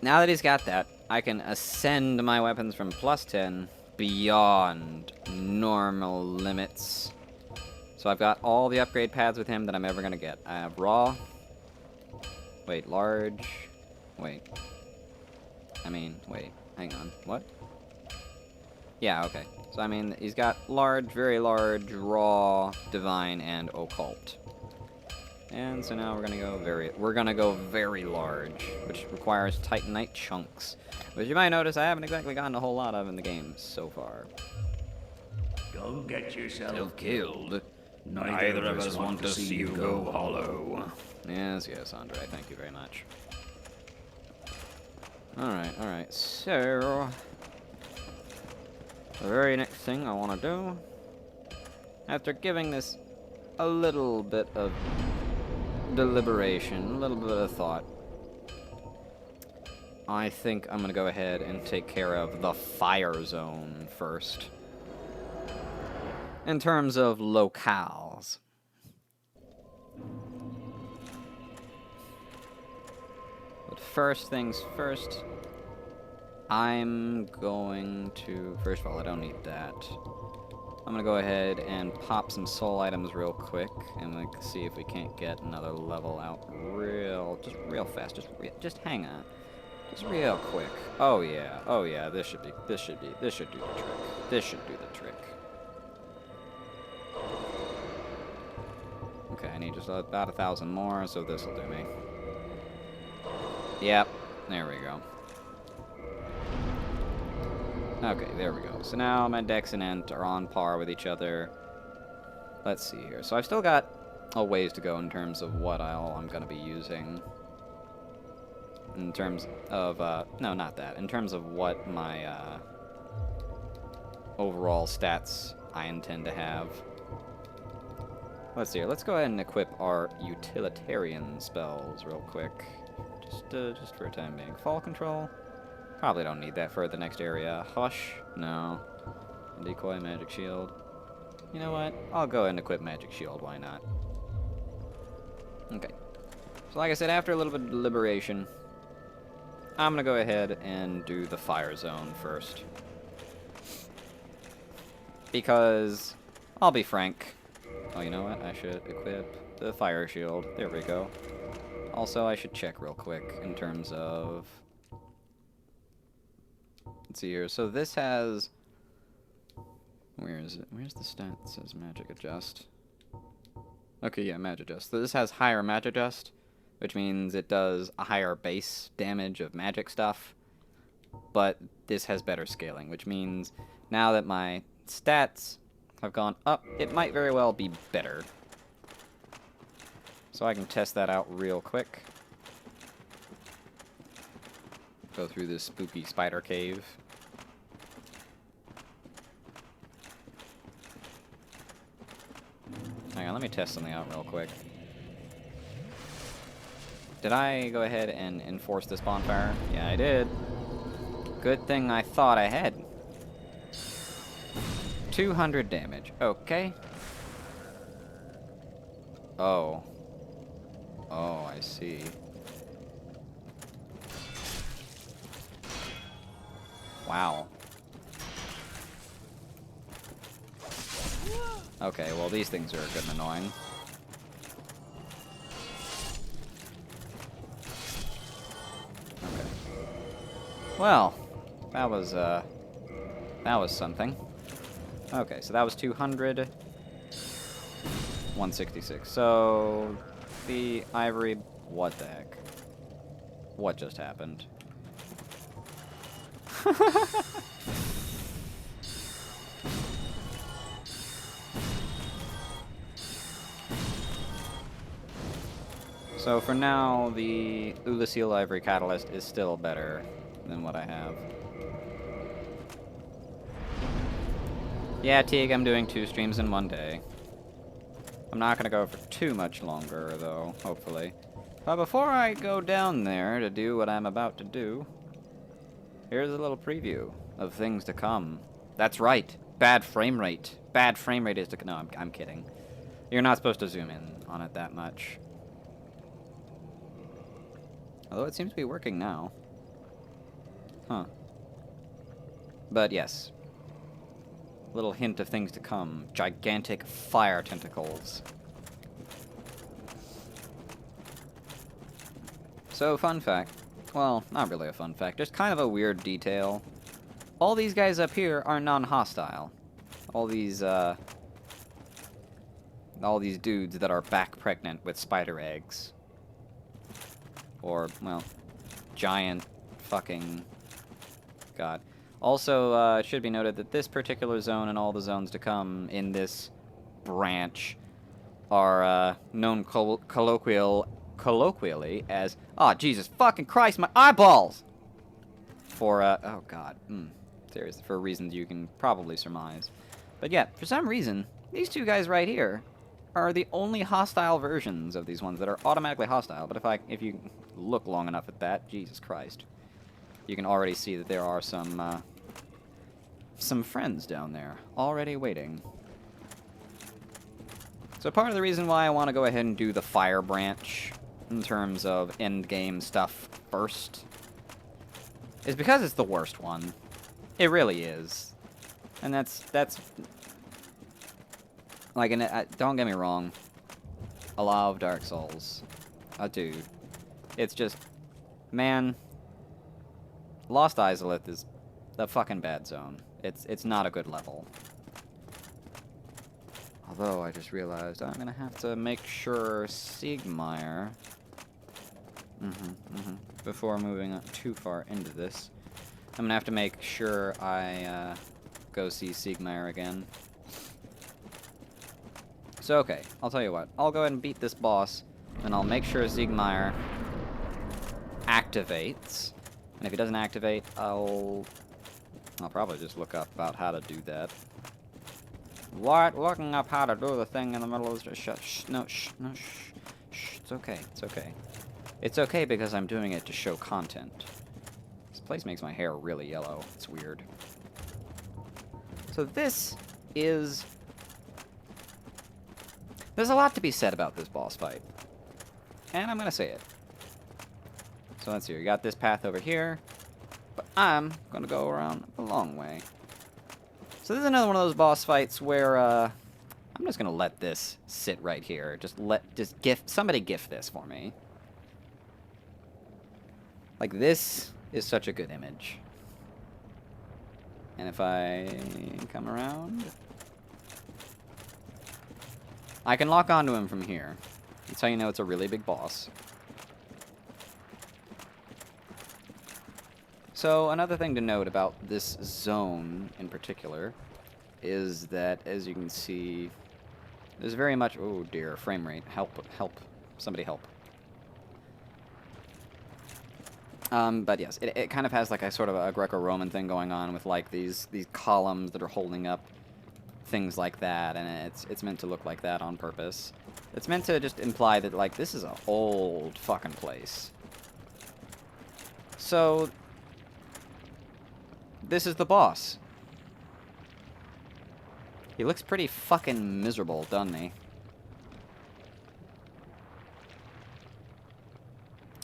[SPEAKER 1] Now that he's got that, I can ascend my weapons from +10 beyond normal limits. So I've got all the upgrade pads with him that I'm ever going to get. I have raw. Wait, large. Wait. Wait. Hang on. What? Yeah, okay. So, I mean, he's got large, very large, raw, divine, and occult. And so now we're gonna go very large, which requires titanite chunks, which you might notice I haven't exactly gotten a whole lot of in the game so far.
[SPEAKER 3] Go get yourself
[SPEAKER 1] Killed.
[SPEAKER 3] Neither of us want to see you go hollow.
[SPEAKER 1] Yes, Andre, thank you very much. Alright, so... the very next thing I want to do, after giving this a little bit of deliberation, a little bit of thought, I think I'm going to go ahead and take care of the fire zone first. In terms of locales. But first things first, I'm going to... first of all, I don't need that. I'm going to go ahead and pop some soul items real quick, and like see if we can't get another level out just real fast. Just hang on. Just real quick. Oh yeah, this should do the trick. This should do the trick. Okay, I need just about 1,000 more, so this'll do me. Yep, there we go. Okay, there we go. So now my Dex and Ent are on par with each other. Let's see here. So I've still got a ways to go in terms of what I'm going to be using. In terms of, no, not that. In terms of what my overall stats I intend to have. Let's see here. Let's go ahead and equip our utilitarian spells real quick. Just for a time being. Fall control. Probably don't need that for the next area. Hush. No. Decoy, magic shield. You know what? I'll go ahead and equip magic shield. Why not? Okay. So like I said, after a little bit of deliberation, I'm going to go ahead and do the fire zone first. Because, I'll be frank. Oh, you know what? I should equip the fire shield. There we go. Also, I should check real quick in terms of... let's see here. So this has... where is it? Where's the stat that says magic adjust? Okay, yeah, magic adjust. So this has higher magic adjust, which means it does a higher base damage of magic stuff, but this has better scaling, which means now that my stats have gone up, it might very well be better. So I can test that out real quick. Go through this spooky spider cave. Hang on, let me test something out real quick. Did I go ahead and enforce this bonfire? Yeah, I did. Good thing I thought ahead. 200 damage. Okay. Oh. Oh, I see. Wow. Okay, well, these things are good and annoying. Okay. Well, that was something. Okay, so that was 200. 166. So, the ivory... what the heck? What just happened? So for now, the Ulysseal Ivory Catalyst is still better than what I have. Yeah, Teague, I'm doing 2 streams in one day. I'm not going to go for too much longer, though, hopefully. But before I go down there to do what I'm about to do, here's a little preview of things to come. That's right, bad frame rate. Bad frame rate is to... no, I'm kidding. You're not supposed to zoom in on it that much. Although it seems to be working now. Huh. But yes. Little hint of things to come. Gigantic fire tentacles. So, fun fact. Well, not really a fun fact. Just kind of a weird detail. All these guys up here are non-hostile. All these dudes that are back pregnant with spider eggs. Or, well, giant fucking... God. Also, it should be noted that this particular zone and all the zones to come in this branch are known colloquially as... Oh, Jesus fucking Christ, my eyeballs! For, oh god, seriously, for reasons you can probably surmise. But yeah, for some reason, these two guys right here are the only hostile versions of these ones that are automatically hostile. But if you look long enough at that, Jesus Christ, you can already see that there are some friends down there already waiting. So part of the reason why I want to go ahead and do the fire branch in terms of end game stuff first is because it's the worst one. It really is. And that's like, and don't get me wrong, I love Dark Souls. I do. It's just, man, Lost Izalith is the fucking bad zone. It's not a good level. Although I just realized I'm gonna have to make sure Siegmeyer, before moving too far into this, I'm gonna have to make sure I go see Siegmeyer again. So okay, I'll tell you what. I'll go ahead and beat this boss, and I'll make sure Siegmeyer activates. And if he doesn't activate, I'll probably just look up about how to do that. What? Looking up how to do the thing in the middle of the... No, it's okay, it's okay. It's okay because I'm doing it to show content. This place makes my hair really yellow. It's weird. So this is... There's a lot to be said about this boss fight. And I'm gonna say it. So let's see, we got this path over here. But I'm gonna go around the long way. So this is another one of those boss fights where, I'm just gonna let this sit right here. Somebody gift this for me. Like, this is such a good image. And if I come around... I can lock onto him from here. That's how you know it's a really big boss. So, another thing to note about this zone in particular is that, as you can see, there's very much... Oh dear, frame rate. Help. Somebody help. But yes, it kind of has like a sort of a Greco-Roman thing going on with like these columns that are holding up things like that, and it's meant to look like that on purpose. It's meant to just imply that, like, this is an old fucking place. So, this is the boss. He looks pretty fucking miserable, doesn't he?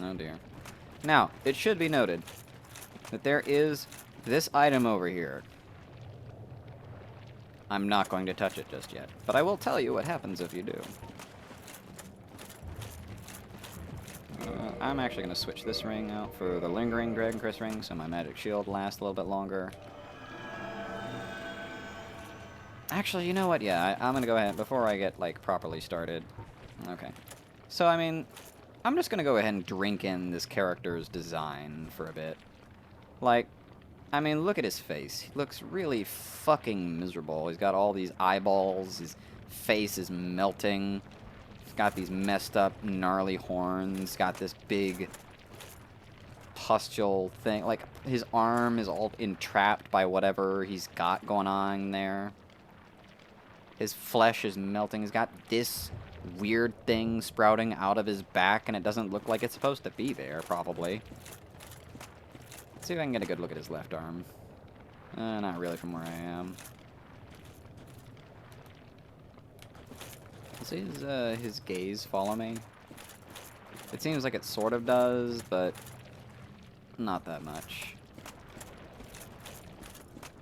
[SPEAKER 1] Oh dear. Now, it should be noted that there is this item over here. I'm not going to touch it just yet, but I will tell you what happens if you do. I'm actually going to switch this ring out for the Lingering Dragon Crest ring, so my magic shield lasts a little bit longer. Actually, you know what? Yeah, I'm going to go ahead, before I get, like, properly started. Okay. So, I mean, I'm just going to go ahead and drink in this character's design for a bit. Like, I mean, look at his face. He looks really fucking miserable. He's got all these eyeballs. His face is melting. He's got these messed up, gnarly horns. He's got this big pustule thing. Like, his arm is all entrapped by whatever he's got going on there. His flesh is melting. He's got this weird thing sprouting out of his back, and it doesn't look like it's supposed to be there, probably. Let's see if I can get a good look at his left arm. Not really from where I am. Does his gaze follow me? It seems like it sort of does, but not that much.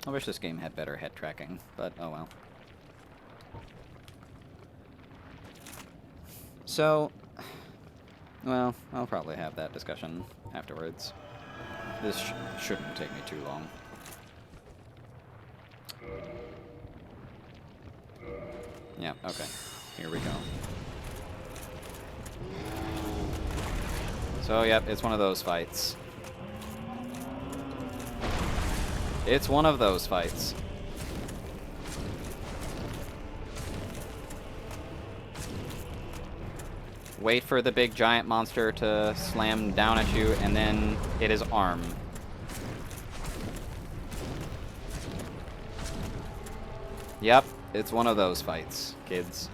[SPEAKER 1] I wish this game had better head tracking, but oh well. So, well, I'll probably have that discussion afterwards. This shouldn't take me too long. Yeah, okay. Here we go. So, yep, it's one of those fights. It's one of those fights. Wait for the big giant monster to slam down at you, and then hit his arm. Yep, it's one of those fights, kids.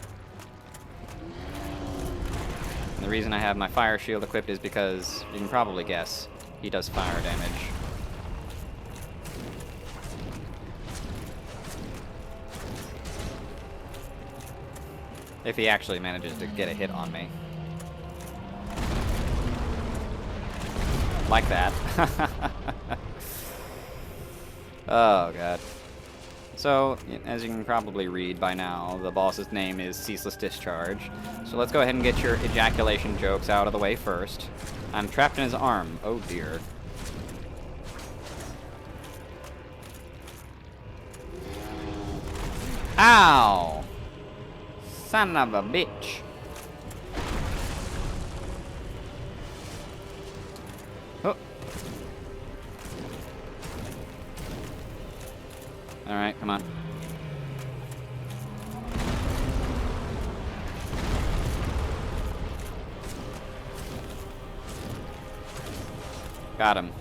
[SPEAKER 1] And the reason I have my fire shield equipped is because, you can probably guess, he does fire damage. If he actually manages to get a hit on me. Like that. Oh, God. So, as you can probably read by now, the boss's name is Ceaseless Discharge. So let's go ahead and get your ejaculation jokes out of the way first. I'm trapped in his arm. Oh, dear. Ow! Son of a bitch. Oh. Alright, come on. Got him.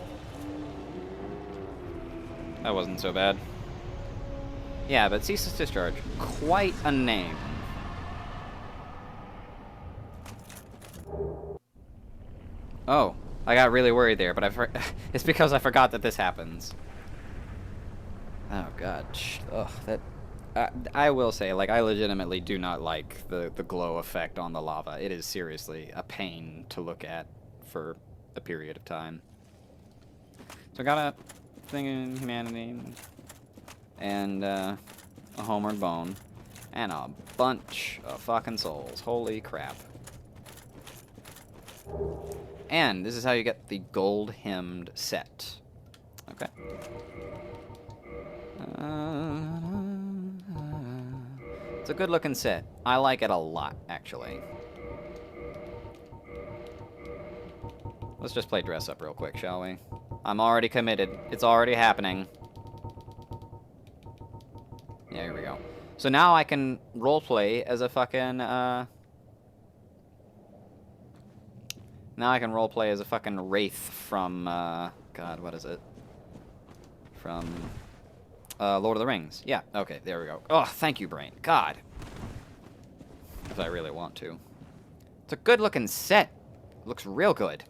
[SPEAKER 1] That wasn't so bad. Yeah, but Ceaseless Discharge. Quite a name. Oh, I got really worried there, but it's because I forgot that this happens. Oh, God. Ugh, that... I will say, like, I legitimately do not like the glow effect on the lava. It is seriously a pain to look at for a period of time. So I got a thing in humanity, and a homeward bone, and a bunch of fucking souls. Holy crap. And this is how you get the gold-hemmed set. Okay. It's a good-looking set. I like it a lot, actually. Let's just play dress-up real quick, shall we? I'm already committed. It's already happening. Yeah, here we go. So now I can roleplay as a fucking, Now I can roleplay as a fucking wraith from, God, what is it? From, Lord of the Rings. Yeah, okay, there we go. Oh, thank you, brain. God. If I really want to. It's a good-looking set. It looks real good.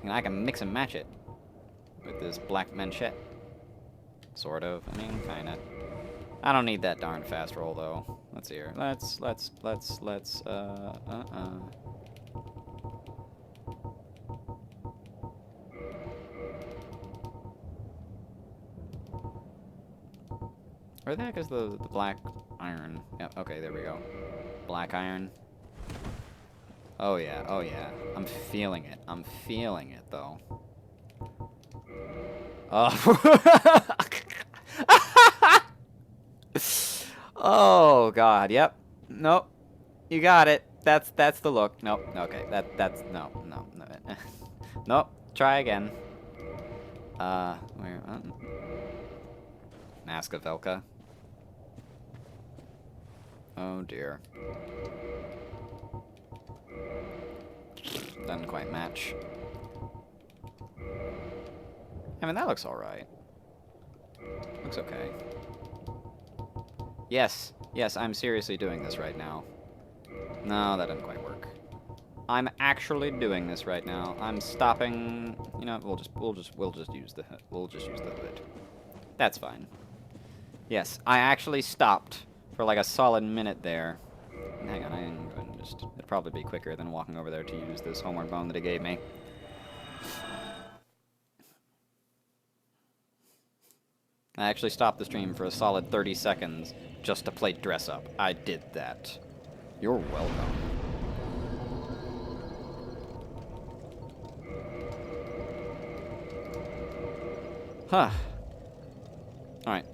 [SPEAKER 1] And I can mix and match it with this black manchette. Sort of. I mean, kinda. I don't need that darn fast roll, though. Let's see here. Let's, Where the heck is the black iron? Yep, okay, there we go. Black iron. Oh yeah, oh yeah. I'm feeling it. I'm feeling it, though. Oh. Oh, God, yep. Nope. You got it. That's the look. Nope, okay, that's, no. Nope, try again. Where, Mask of Velka. Oh dear. Doesn't quite match. I mean, that looks alright. Looks okay. Yes, I'm seriously doing this right now. No, that didn't quite work. I'm actually doing this right now. I'm stopping. You know, we'll just use the hood. That's fine. Yes, I actually stopped for like a solid minute there. Hang on, I am going to just... It'd probably be quicker than walking over there to use this homeward bone that it gave me. I actually stopped the stream for a solid 30 seconds just to play dress up. I did that. You're welcome. Huh. Alright.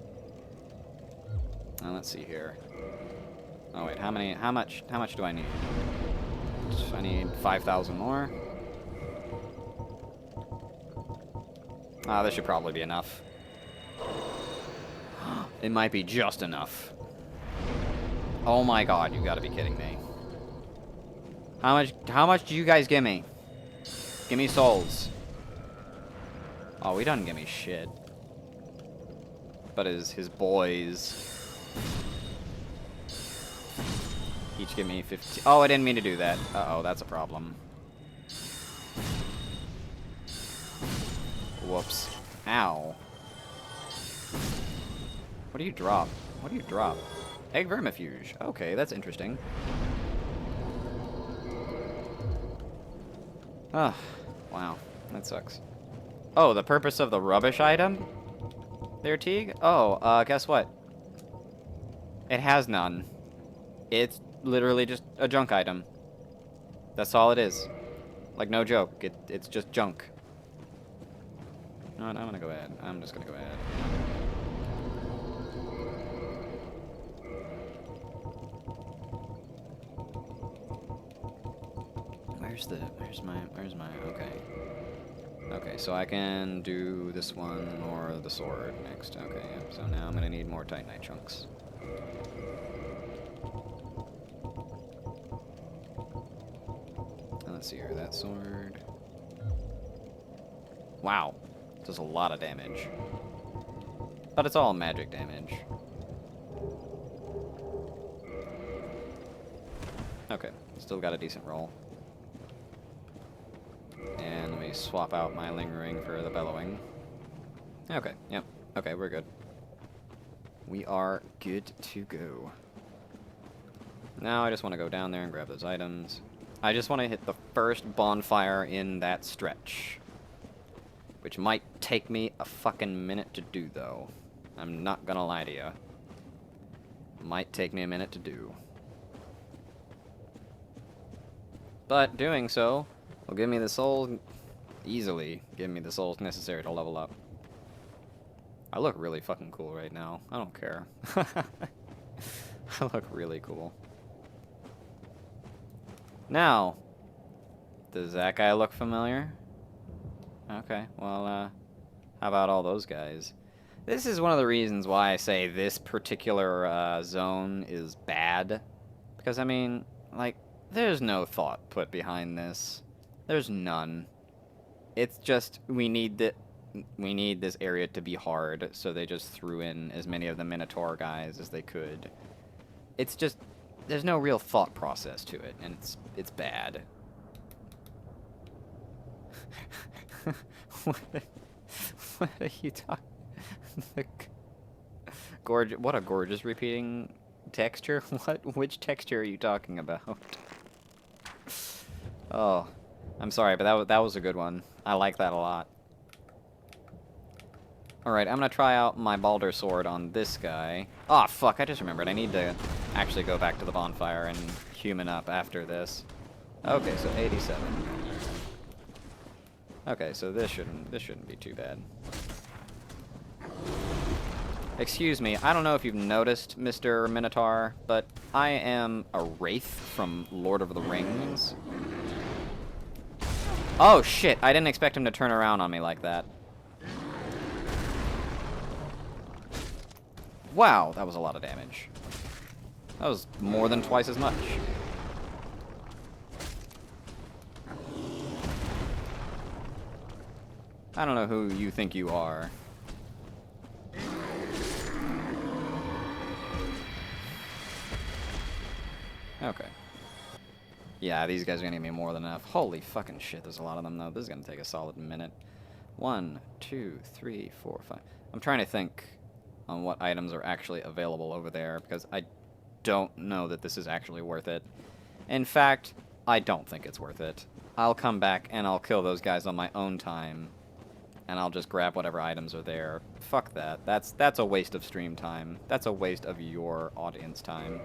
[SPEAKER 1] Now let's see here. Oh wait, how much do I need? I need 5,000 more. Ah, this should probably be enough. It might be just enough. Oh my god, you gotta be kidding me. How much do you guys give me? Give me souls. Oh, he doesn't give me shit. But his boys each give me 15. Oh, I didn't mean to do that. Uh-oh, that's a problem. Whoops. Ow. What do you drop? What do you drop? Egg vermifuge. Okay, that's interesting. Ah, wow. That sucks. Oh, the purpose of the rubbish item? There, Teague? Oh, guess what? It has none. It's literally just a junk item. That's all it is. Like, no joke. It's just junk. You know what? I'm gonna go ahead. I'm just gonna go ahead. Where's my, okay. Okay, so I can do this one or the sword next. Okay, yep. So now I'm gonna need more Titanite chunks. And let's see here, that sword. Wow, does a lot of damage. But it's all magic damage. Okay, still got a decent roll. And let me swap out my lingering for the bellowing. Okay, yep. Okay, we're good. We are good to go. Now I just want to go down there and grab those items. I just want to hit the first bonfire in that stretch. Which might take me a fucking minute to do, though. I'm not gonna lie to you. Might take me a minute to do. But doing so will give me the souls, easily give me the souls necessary to level up. I look really fucking cool right now. I don't care. I look really cool. Now, does that guy look familiar? Okay, well, how about all those guys? This is one of the reasons why I say this particular zone is bad. Because, I mean, like, there's no thought put behind this. There's none. It's just, we need this area to be hard, so they just threw in as many of the Minotaur guys as they could. It's just, there's no real thought process to it, and it's bad. What are you talking? What a gorgeous repeating texture. Which texture are you talking about? Oh, I'm sorry, but that was a good one. I like that a lot. Alright, I'm gonna try out my Balder sword on this guy. Oh, fuck, I just remembered. I need to actually go back to the bonfire and human up after this. Okay, so 87. Okay, so this shouldn't be too bad. Excuse me, I don't know if you've noticed, Mr. Minotaur, but I am a wraith from Lord of the Rings. Oh shit, I didn't expect him to turn around on me like that. Wow, that was a lot of damage. That was more than twice as much. I don't know who you think you are. Okay. Yeah, these guys are gonna give me more than enough. Holy fucking shit, there's a lot of them though. This is gonna take a solid minute. 1, 2, 3, 4, 5. I'm trying to think on what items are actually available over there, because I don't know that this is actually worth it. In fact, I don't think it's worth it. I'll come back and I'll kill those guys on my own time, and I'll just grab whatever items are there. Fuck that. That's a waste of stream time. That's a waste of your audience time.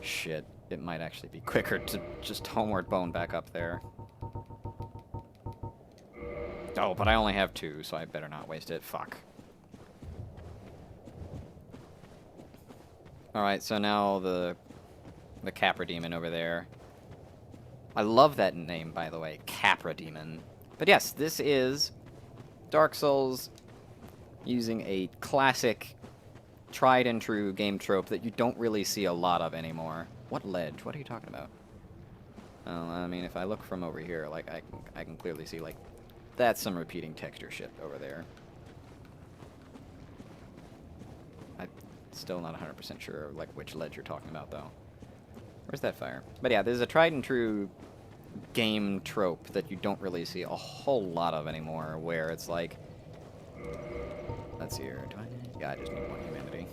[SPEAKER 1] Shit, it might actually be quicker to just homeward bone back up there. Oh, but I only have 2, so I better not waste it. Fuck. Alright, so now the Capra Demon over there. I love that name, by the way, Capra Demon. But yes, this is Dark Souls using a classic, tried and true game trope that you don't really see a lot of anymore. What ledge? What are you talking about? Well, I mean, if I look from over here, like, I can clearly see, like, that's some repeating texture shit over there. I'm still not 100% sure, like, which ledge you're talking about, though. Where's that fire? But yeah, there's a tried and true game trope that you don't really see a whole lot of anymore, where it's like... Let's see here. Do I need... Yeah, I just need one humanity.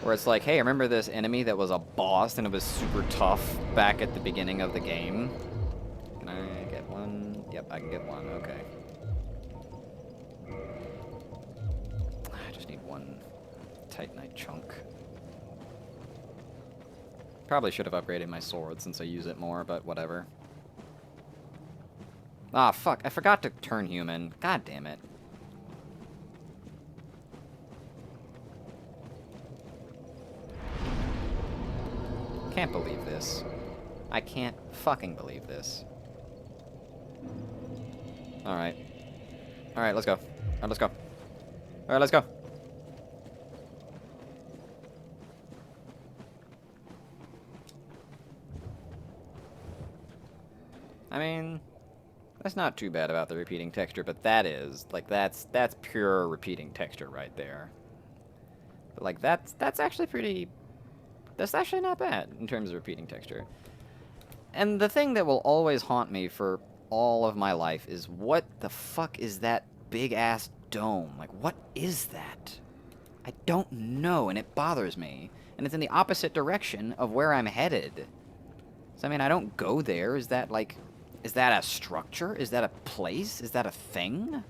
[SPEAKER 1] Where it's like, hey, remember this enemy that was a boss and it was super tough back at the beginning of the game? Can I get one? Yep, I can get one. Okay. I just need one Titanite chunk. Probably should have upgraded my sword since I use it more, but whatever. Ah, fuck. I forgot to turn human. God damn it. Can't believe this. I can't fucking believe this. Alright. Alright, let's go. Alright, let's go. Alright, let's go. I mean, that's not too bad about the repeating texture, but that is, like, that's pure repeating texture right there. But, like, that's actually pretty... That's actually not bad in terms of repeating texture. And the thing that will always haunt me for all of my life is, what the fuck is that big-ass dome? Like, what is that? I don't know, and it bothers me. And it's in the opposite direction of where I'm headed. So, I mean, I don't go there. Is that, like... Is that a structure? Is that a place? Is that a thing?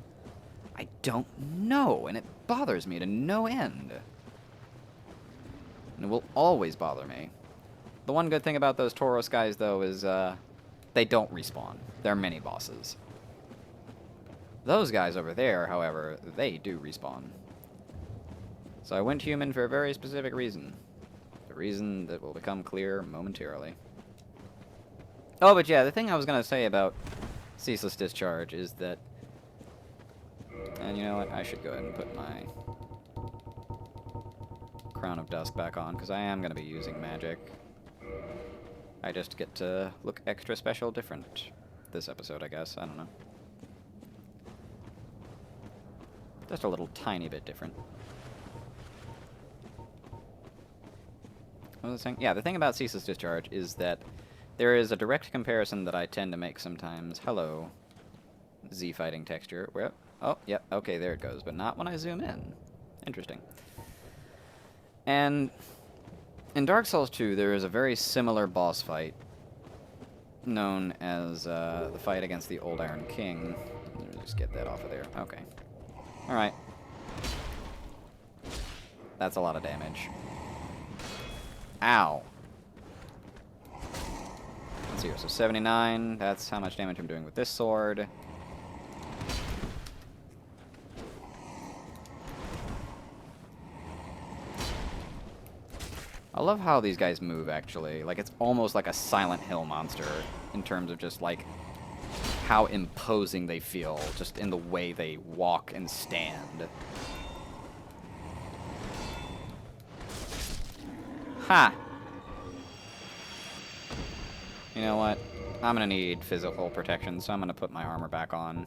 [SPEAKER 1] I don't know, and it bothers me to no end. And it will always bother me. The one good thing about those Tauros guys, though, is they don't respawn. They're mini-bosses. Those guys over there, however, they do respawn. So I went human for a very specific reason. A reason that will become clear momentarily. Oh, but yeah, the thing I was going to say about Ceaseless Discharge is that... And you know what? I should go ahead and put my Crown of Dusk back on, because I am going to be using magic. I just get to look extra special different this episode, I guess. I don't know. Just a little tiny bit different. What was I saying? Yeah, the thing about Ceaseless Discharge is that there is a direct comparison that I tend to make sometimes. Hello, Z fighting texture. Where? Oh, yep, okay, there it goes, but not when I zoom in. Interesting. And in Dark Souls 2, there is a very similar boss fight known as the fight against the Old Iron King. Let me just get that off of there. Okay. Alright. That's a lot of damage. Ow. Let's see here. So 79. That's how much damage I'm doing with this sword. I love how these guys move, actually. Like, it's almost like a Silent Hill monster in terms of just, like, how imposing they feel, just in the way they walk and stand. Ha! You know what? I'm gonna need physical protection, so I'm gonna put my armor back on.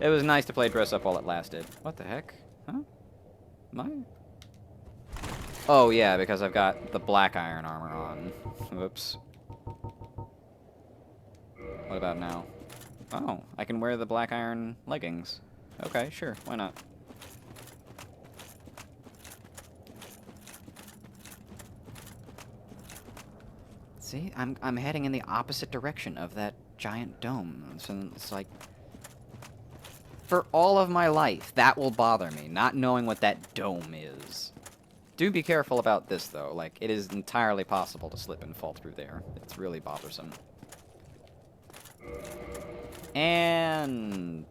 [SPEAKER 1] It was nice to play dress up while it lasted. What the heck? Huh? Am I? Oh, yeah, because I've got the black iron armor on. Whoops. What about now? Oh, I can wear the black iron leggings. Okay, sure, why not? See, I'm heading in the opposite direction of that giant dome. So it's like, for all of my life, that will bother me, not knowing what that dome is. Do be careful about this, though. Like, it is entirely possible to slip and fall through there. It's really bothersome. And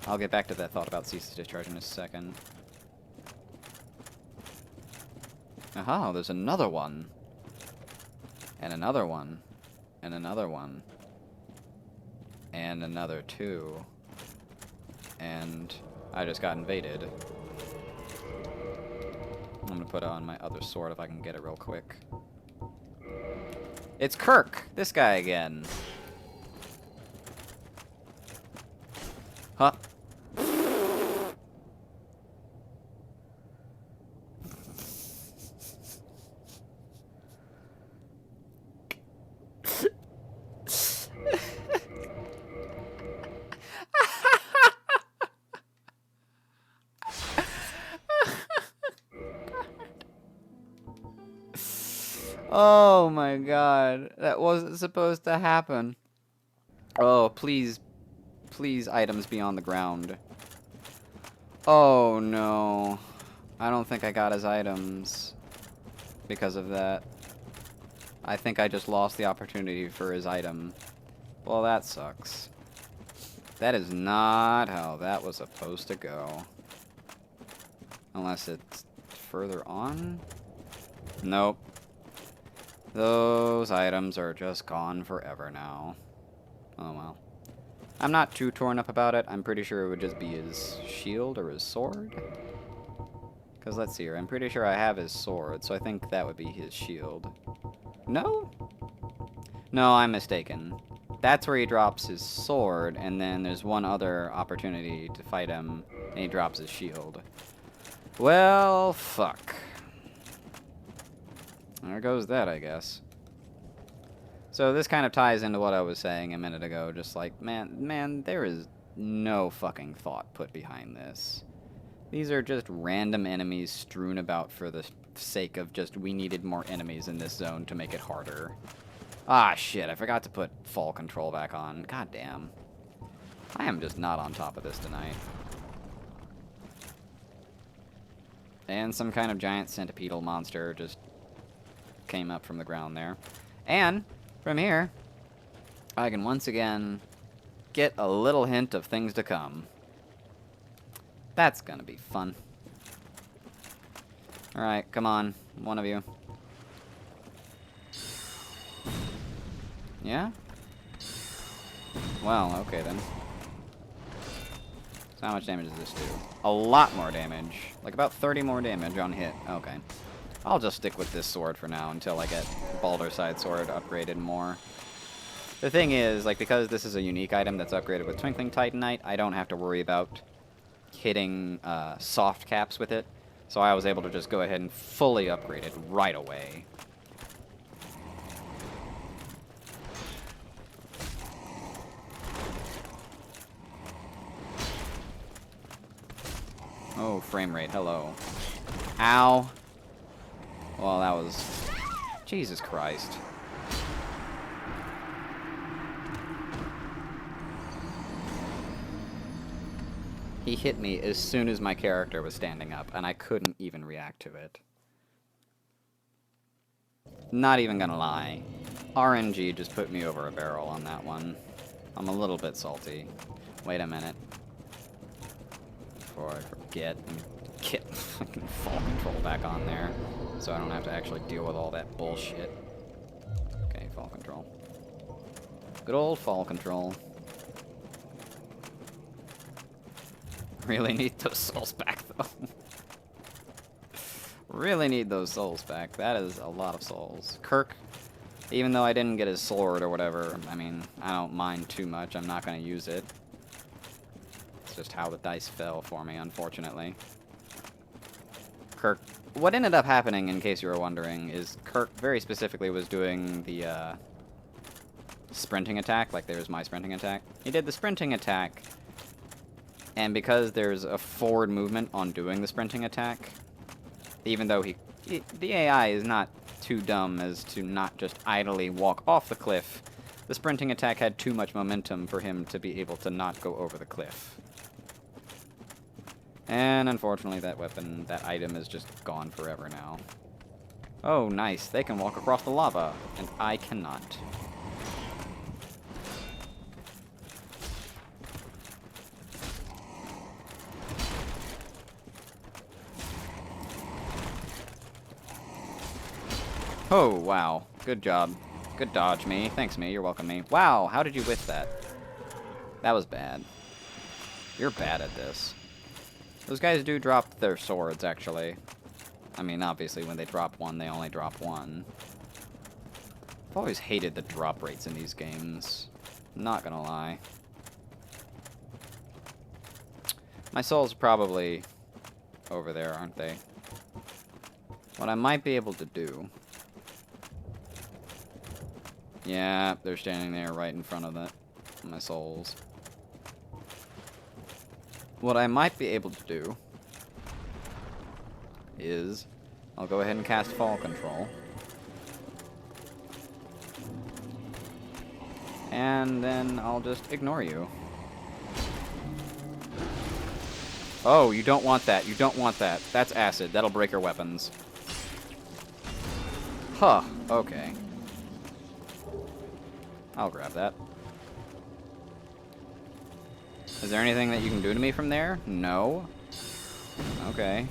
[SPEAKER 1] I'll get back to that thought about Ceaseless Discharge in a second. Aha, there's another one. And another one. And another one. And another two. And I just got invaded. I'm gonna put on my other sword if I can get it real quick. It's Kirk! This guy again. Huh? Oh my god, that wasn't supposed to happen. Oh, please, please, items be on the ground. Oh no, I don't think I got his items because of that. I think I just lost the opportunity for his item. Well, that sucks. That is not how that was supposed to go. Unless it's further on? Nope. Those items are just gone forever now. Oh well. I'm not too torn up about it. I'm pretty sure it would just be his shield or his sword. Because let's see here. I'm pretty sure I have his sword, so I think that would be his shield. No? No, I'm mistaken. That's where he drops his sword, and then there's one other opportunity to fight him, and he drops his shield. Well, fuck. There goes that, I guess. So this kind of ties into what I was saying a minute ago, just like, man, there is no fucking thought put behind this. These are just random enemies strewn about for the sake of just, we needed more enemies in this zone to make it harder. Ah, shit, I forgot to put fall control back on. God damn. I am just not on top of this tonight. And some kind of giant centipedal monster just came up from the ground there. And from here, I can once again get a little hint of things to come. That's gonna be fun. Alright, come on, one of you. Yeah? Well, okay then. So how much damage does this do? A lot more damage. Like about 30 more damage on hit. Okay. I'll just stick with this sword for now until I get Baldur's Side Sword upgraded more. The thing is, like, because this is a unique item that's upgraded with Twinkling Titanite, I don't have to worry about hitting soft caps with it. So I was able to just go ahead and fully upgrade it right away. Oh, frame rate, hello. Ow. Well, that was... Jesus Christ. He hit me as soon as my character was standing up, and I couldn't even react to it. Not even gonna lie. RNG just put me over a barrel on that one. I'm a little bit salty. Wait a minute. Before I forget, get fucking fall control back on there, so I don't have to actually deal with all that bullshit. Okay, fall control. Good old fall control. Really need those souls back, though. Really need those souls back. That is a lot of souls. Kirk, even though I didn't get his sword or whatever, I mean, I don't mind too much. I'm not going to use it. It's just how the dice fell for me, unfortunately. Kirk, what ended up happening, in case you were wondering, is Kirk very specifically was doing the sprinting attack, like there's my sprinting attack. He did the sprinting attack, and because there's a forward movement on doing the sprinting attack, even though the AI is not too dumb as to not just idly walk off the cliff, the sprinting attack had too much momentum for him to be able to not go over the cliff. And unfortunately that weapon, that item is just gone forever now. Oh, nice. They can walk across the lava, and I cannot. Oh, wow. Good job. Good dodge, me. Thanks, me. You're welcome, me. Wow, how did you whiff that? That was bad. You're bad at this. Those guys do drop their swords, actually. I mean, obviously, when they drop one, they only drop one. I've always hated the drop rates in these games. Not gonna lie. My souls are probably over there, aren't they? What I might be able to do... Yeah, they're standing there right in front of my souls. What I might be able to do is I'll go ahead and cast Fall Control. And then I'll just ignore you. Oh, you don't want that. You don't want that. That's acid. That'll break your weapons. Huh. Okay. I'll grab that. Is there anything that you can do to me from there? No. Okay.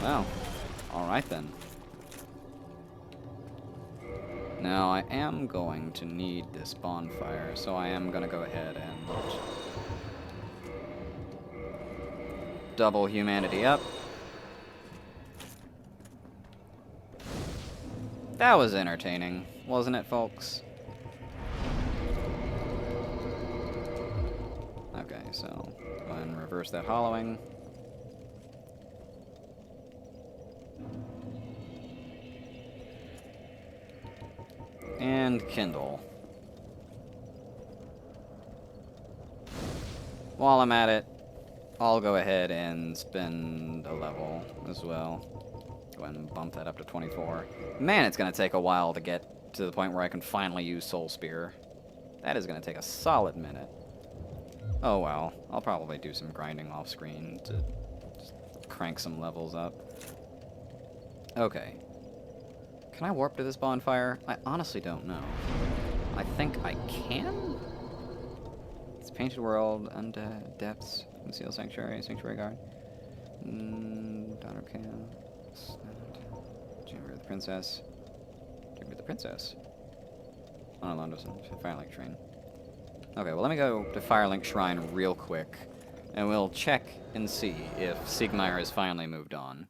[SPEAKER 1] Well, alright then. Now, I am going to need this bonfire, so I am going to go ahead and double humanity up. That was entertaining, wasn't it, folks? Okay, so go ahead and reverse that hollowing. And kindle. While I'm at it, I'll go ahead and spend a level as well. Go ahead and bump that up to 24. Man, it's going to take a while to get to the point where I can finally use Soul Spear. That is going to take a solid minute. Oh well, I'll probably do some grinding off screen to just crank some levels up. Okay. Can I warp to this bonfire? I honestly don't know. I think I can? It's Painted World, Undead, Depths, Concealed Sanctuary, Sanctuary Guard. Daughter Cam. Chamber of the Princess. Chamber of the Princess. Oh, no, Firelink Shrine. Okay, well, let me go to Firelink Shrine real quick, and we'll check and see if Sigmar has finally moved on.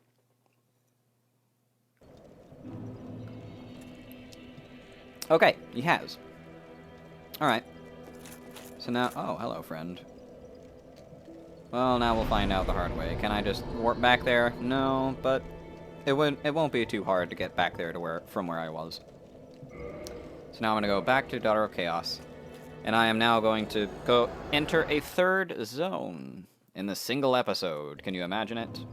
[SPEAKER 1] Okay, he has. Alright. So now... Oh, hello, friend. Well, now we'll find out the hard way. Can I just warp back there? No, but it won't be too hard to get back there to from where I was. So now I'm going to go back to Daughter of Chaos. And I am now going to go enter a third zone in the single episode. Can you imagine it?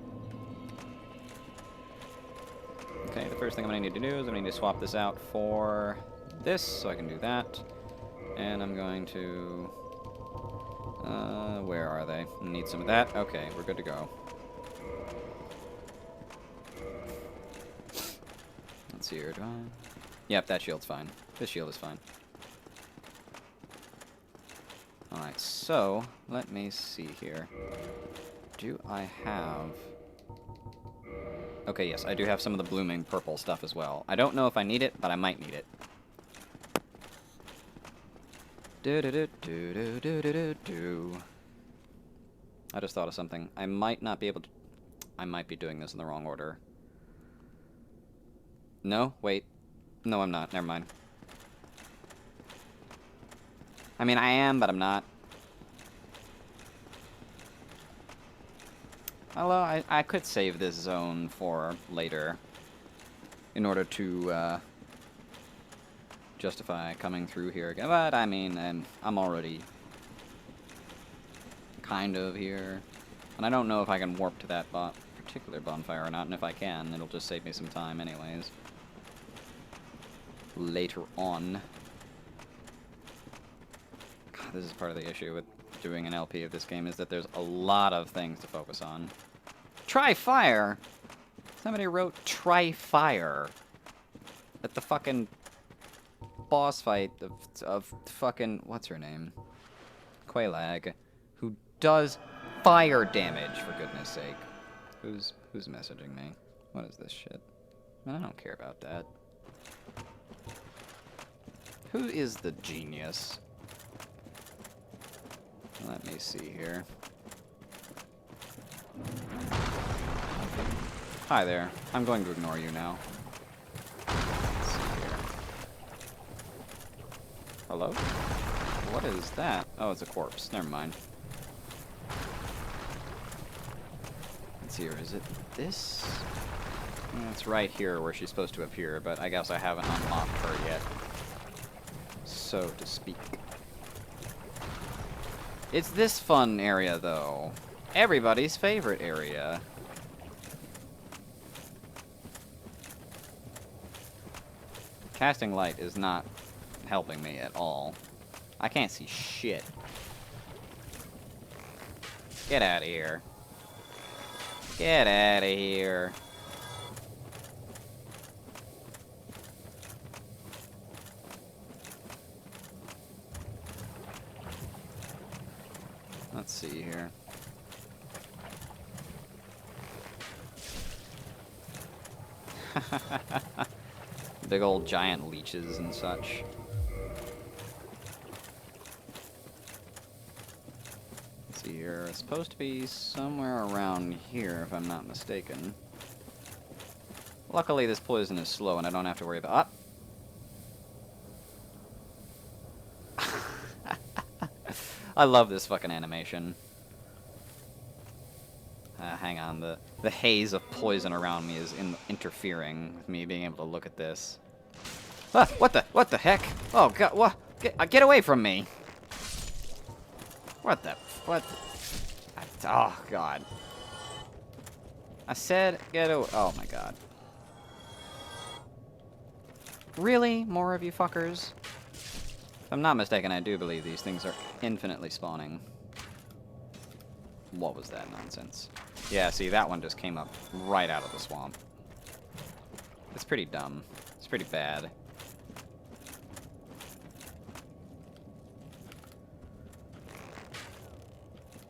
[SPEAKER 1] Okay, the first thing I'm going to need to do is I'm going to need to swap this out for this, so I can do that. And I'm going to... where are they? Need some of that? Okay, we're good to go. Let's see here. Do I... Yep, that shield's fine. This shield is fine. Alright, so, let me see here. Do I have... Okay, yes, I do have some of the blooming purple stuff as well. I don't know if I need it, but I might need it. I just thought of something. I might not be able to... I might be doing this in the wrong order. No? Wait. No, I'm not. Never mind. I mean, I am, but I'm not. Although, I could save this zone for later in order to justify coming through here again. But, I mean, I'm already kind of here. And I don't know if I can warp to that particular bonfire or not, and if I can, it'll just save me some time anyways. Later on. God, this is part of the issue with doing an LP of this game, is that there's a lot of things to focus on. Try fire! Somebody wrote try fire at the fucking boss fight of fucking, what's her name? Quelaag, who does fire damage, for goodness sake. Who's messaging me? What is this shit? I don't care about that. Who is the genius? Let me see here. Hi there. I'm going to ignore you now. Let's see here. Hello? What is that? Oh, it's a corpse. Never mind. Let's see here. Is it this? It's right here where she's supposed to appear, but I guess I haven't unlocked her yet, so to speak. It's this fun area, though. Everybody's favorite area. Casting light is not helping me at all. I can't see shit. Get out of here. Get out of here. Let's see here. Big old giant leeches and such. Let's see here. It's supposed to be somewhere around here, if I'm not mistaken. Luckily, this poison is slow, and I don't have to worry about... I love this fucking animation. Hang on, the haze of poison around me is interfering with me being able to look at this. Ah, what the heck? Oh god, what? Get away from me! What? Oh god. I said get away. Oh my god. Really? More of you fuckers? If I'm not mistaken, I do believe these things are infinitely spawning. What was that nonsense? Yeah, see, that one just came up right out of the swamp. It's pretty dumb. It's pretty bad.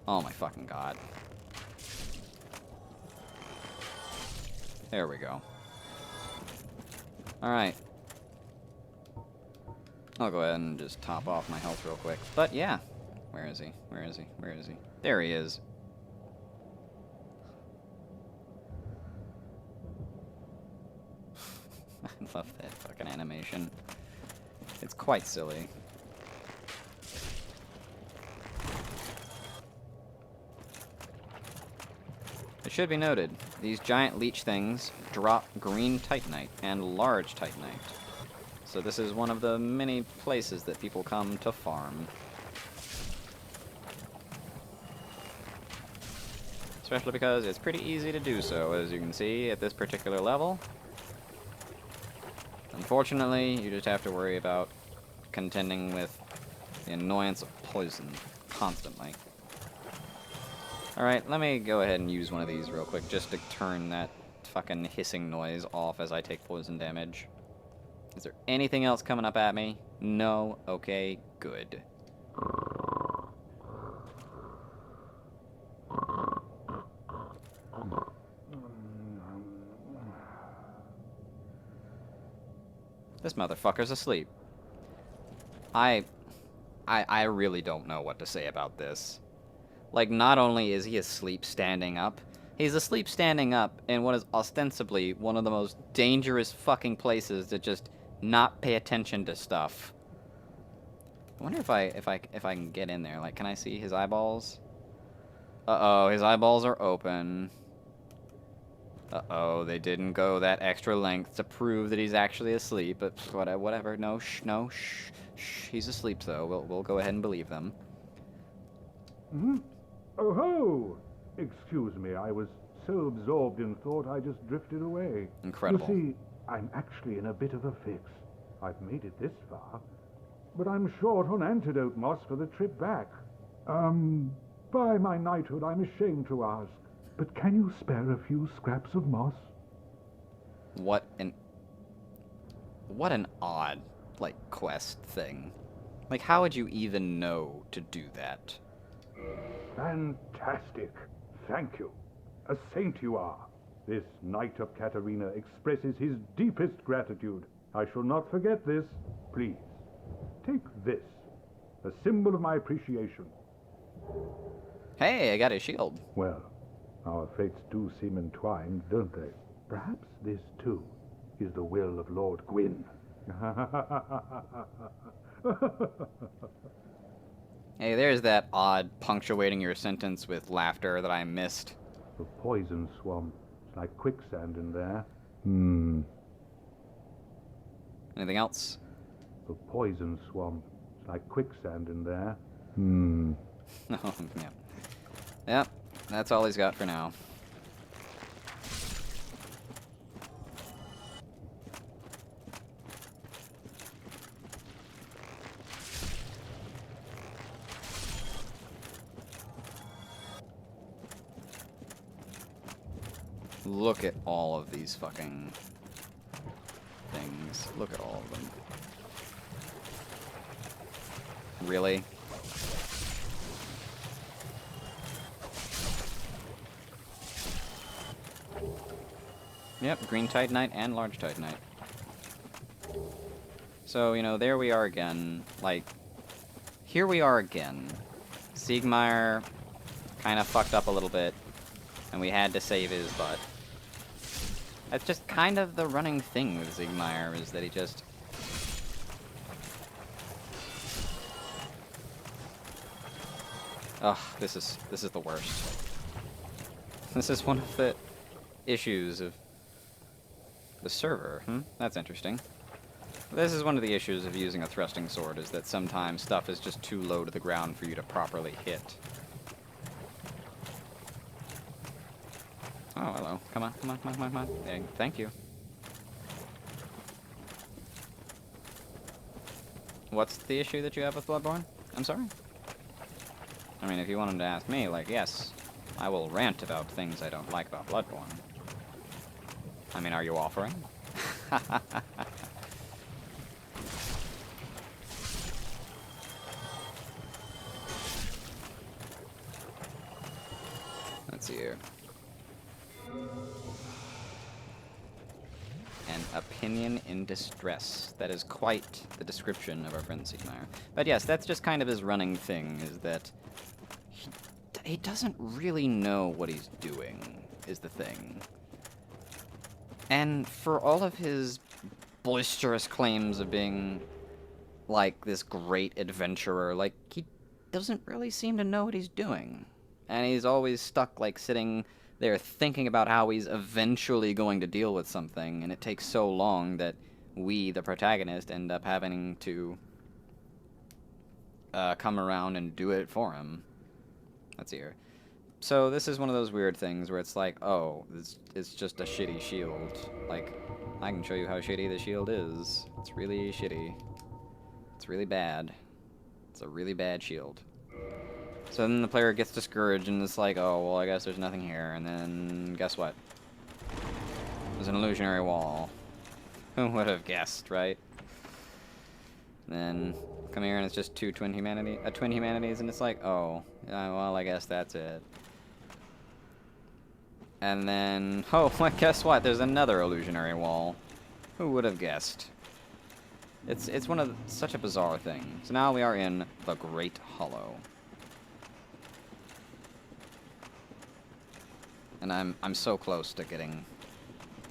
[SPEAKER 1] Oh my fucking god. There we go. Alright. I'll go ahead and just top off my health real quick. But yeah. Where is he? Where is he? Where is he? There he is. I love that fucking animation. It's quite silly. It should be noted, these giant leech things drop green titanite and large titanite. So this is one of the many places that people come to farm. Especially because it's pretty easy to do so, as you can see at this particular level. Unfortunately, you just have to worry about contending with the annoyance of poison constantly. Alright, let me go ahead and use one of these real quick just to turn that fucking hissing noise off as I take poison damage. Is there anything else coming up at me? No? Okay, good. This motherfucker's asleep. I really don't know what to say about this. Like, not only is he asleep standing up, he's asleep standing up in what is ostensibly one of the most dangerous fucking places to just not pay attention to stuff. I wonder if I can get in there. Like, can I see his eyeballs? Uh-oh, his eyeballs are open. Uh-oh, they didn't go that extra length to prove that he's actually asleep, but whatever. No, shh. He's asleep, though. We'll go ahead and believe them.
[SPEAKER 4] Mm-hmm. Oh ho! Excuse me, I was so absorbed in thought I just drifted away.
[SPEAKER 1] Incredible.
[SPEAKER 4] You see, I'm actually in a bit of a fix. I've made it this far, but I'm short on antidote moss for the trip back. By my knighthood, I'm ashamed to ask, but can you spare a few scraps of moss?
[SPEAKER 1] What an odd, like, quest thing. Like, how would you even know to do that?
[SPEAKER 4] Fantastic. Thank you. A saint you are. This Knight of Katarina expresses his deepest gratitude. I shall not forget this. Please, take this, a symbol of my appreciation.
[SPEAKER 1] Hey, I got his shield.
[SPEAKER 4] Well, our fates do seem entwined, don't they? Perhaps this, too, is the will of Lord Gwyn.
[SPEAKER 1] Hey, there's that odd punctuating your sentence with laughter that I missed.
[SPEAKER 4] The poison swamp. It's like quicksand in there.
[SPEAKER 1] Anything else?
[SPEAKER 4] The poison swamp. It's like quicksand in there.
[SPEAKER 1] Oh, yeah. Yep, that's all he's got for now. Look at all of these fucking things. Look at all of them. Really? Yep, green Titanite and large Titanite. So, you know, there we are again. Like, here we are again. Siegmeyer kind of fucked up a little bit, and we had to save his butt. That's just kind of the running thing with Siegmeyer, is that he just... Ugh, this is the worst. This is one of the issues of the server. That's interesting. This is one of the issues of using a thrusting sword, is that sometimes stuff is just too low to the ground for you to properly hit. Oh, hello. Come on, come on, come on, come on, come on. Thank you. What's the issue that you have with Bloodborne? I'm sorry? I mean, if you wanted to ask me, like, yes, I will rant about things I don't like about Bloodborne. I mean, are you offering? Let's see here. An opinion in distress. That is quite the description of our friend Siegmeyer. But yes, that's just kind of his running thing, is that he doesn't really know what he's doing, is the thing. And for all of his boisterous claims of being, like, this great adventurer, like, he doesn't really seem to know what he's doing. And he's always stuck, like, sitting there thinking about how he's eventually going to deal with something, and it takes so long that we, the protagonist, end up having to come around and do it for him. Let's see here. So this is one of those weird things where it's like, oh, it's just a shitty shield. Like, I can show you how shitty the shield is. It's really shitty. It's really bad. It's a really bad shield. So then the player gets discouraged and it's like, oh, well, I guess there's nothing here. And then, guess what? There's an illusionary wall. Who would have guessed, right? Then come here and it's just twin humanities, and it's like, oh, well, I guess that's it. And then, oh, guess what? There's another illusionary wall. Who would have guessed? It's such a bizarre thing. So now we are in the Great Hollow. And I'm so close to getting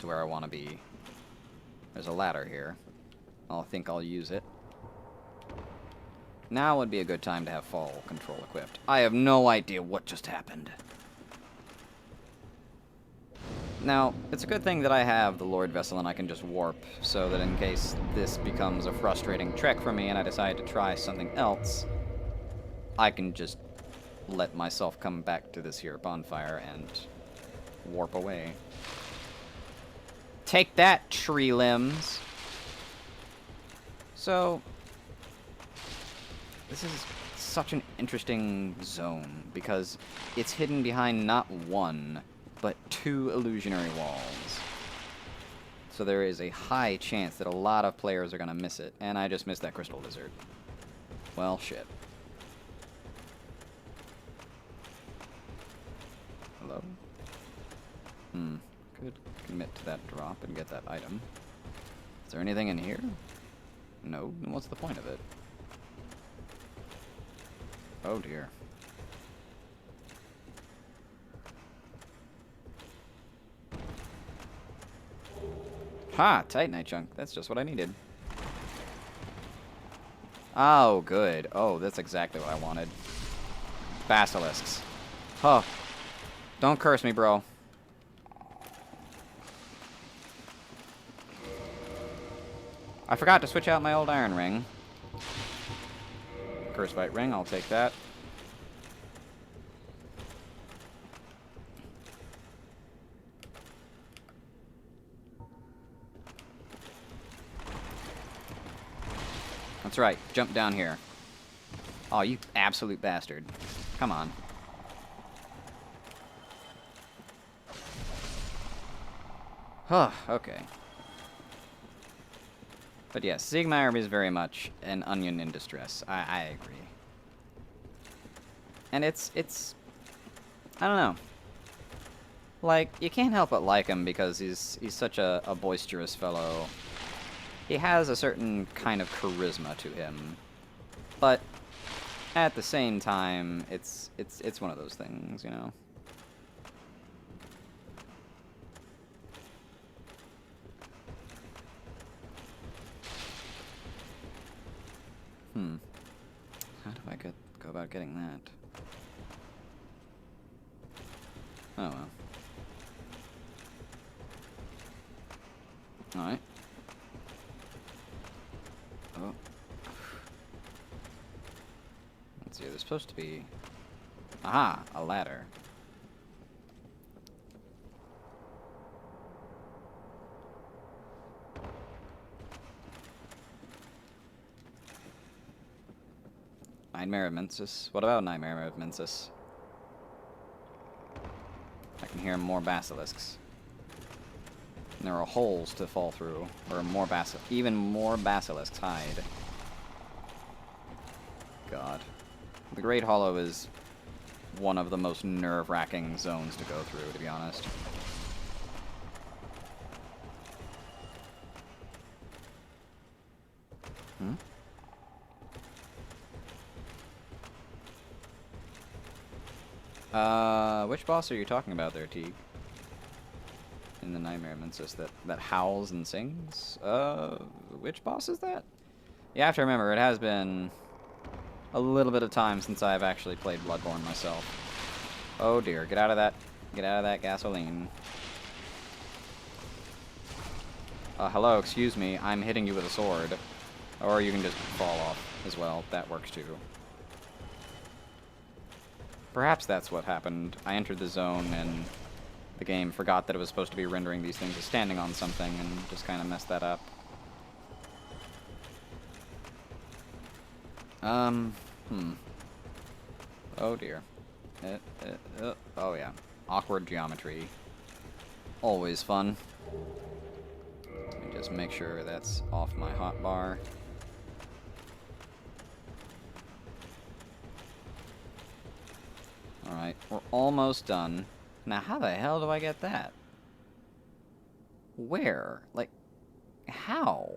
[SPEAKER 1] to where I want to be. There's a ladder here. I think I'll use it. Now would be a good time to have fall control equipped. I have no idea what just happened. Now, it's a good thing that I have the Lord Vessel and I can just warp, so that in case this becomes a frustrating trek for me and I decide to try something else, I can just let myself come back to this here bonfire and warp away. Take that, tree limbs! So, this is such an interesting zone, because it's hidden behind not one, but 2 illusionary walls. So there is a high chance that a lot of players are going to miss it, and I just missed that crystal lizard. Well, shit. Hello? Could commit to that drop and get that item. Is there anything in here? No? Then what's the point of it? Oh dear. Ha! Titanite chunk. That's just what I needed. Oh, good. Oh, that's exactly what I wanted. Basilisks. Huh. Don't curse me, bro. I forgot to switch out my old iron ring. Curse bite ring, I'll take that. That's right, jump down here. Oh, you absolute bastard. Come on. Huh, okay. But yes, Siegmeyer is very much an onion in distress. I agree. And it's... I don't know. Like, you can't help but like him because he's such a boisterous fellow. He has a certain kind of charisma to him. But at the same time, it's one of those things, you know. How do I go about getting that? Oh well. Alright. Oh. Let's see, there's supposed to be... Aha! A ladder. Nightmare of Mensis? What about Nightmare of Mensis? I can hear more basilisks. And there are holes to fall through, where even more basilisks hide. God. The Great Hollow is one of the most nerve-wracking zones to go through, to be honest. Which boss are you talking about there, Teague? In the Nightmare of Mensis that howls and sings? Which boss is that? You have to remember, it has been a little bit of time since I've actually played Bloodborne myself. Oh dear, get out of that gasoline. Hello, excuse me, I'm hitting you with a sword. Or you can just fall off as well, that works too. Perhaps that's what happened. I entered the zone and the game forgot that it was supposed to be rendering these things as standing on something and just kind of messed that up. Oh dear. Oh yeah. Awkward geometry. Always fun. Let me just make sure that's off my hotbar. Alright, we're almost done. Now, how the hell do I get that? Where? Like, how?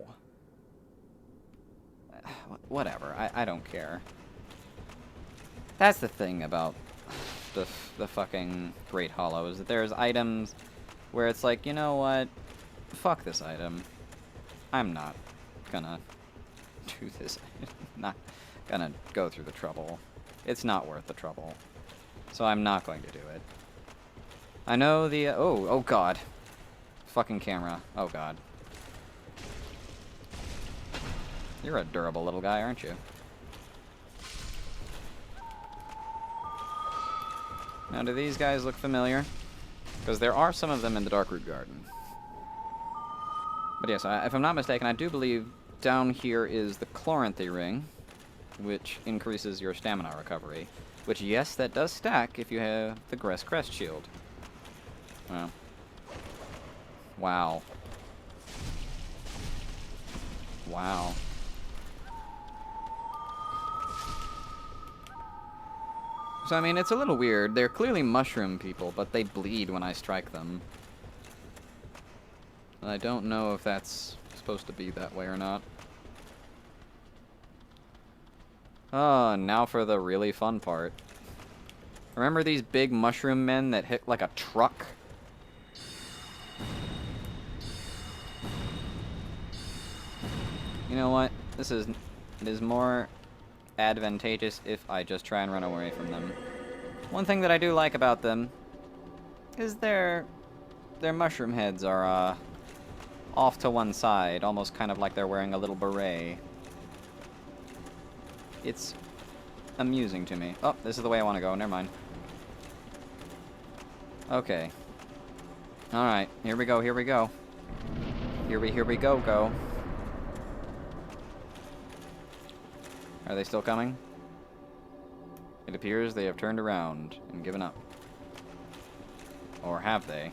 [SPEAKER 1] Whatever, I don't care. That's the thing about the fucking Great Hollow, is that there's items where it's like, you know what? Fuck this item. I'm not gonna do this. Not gonna go through the trouble. It's not worth the trouble. So I'm not going to do it. I know the... oh god. Fucking camera. Oh god. You're a durable little guy, aren't you? Now, do these guys look familiar? Because there are some of them in the Darkroot Garden. But yes, if I'm not mistaken, I do believe down here is the Chloranthy Ring, which increases your stamina recovery. Which, yes, that does stack if you have the Gress Crest Shield. Well. Wow. Wow. So, I mean, it's a little weird. They're clearly mushroom people, but they bleed when I strike them. And I don't know if that's supposed to be that way or not. Oh, now for the really fun part. Remember these big mushroom men that hit like a truck? You know what? It is more advantageous if I just try and run away from them. One thing that I do like about them is their mushroom heads are off to one side, almost kind of like they're wearing a little beret. It's amusing to me. Oh, this is the way I want to go. Never mind. Okay. Alright, here we go, here we go. Here we go. Are they still coming? It appears they have turned around and given up. Or have they?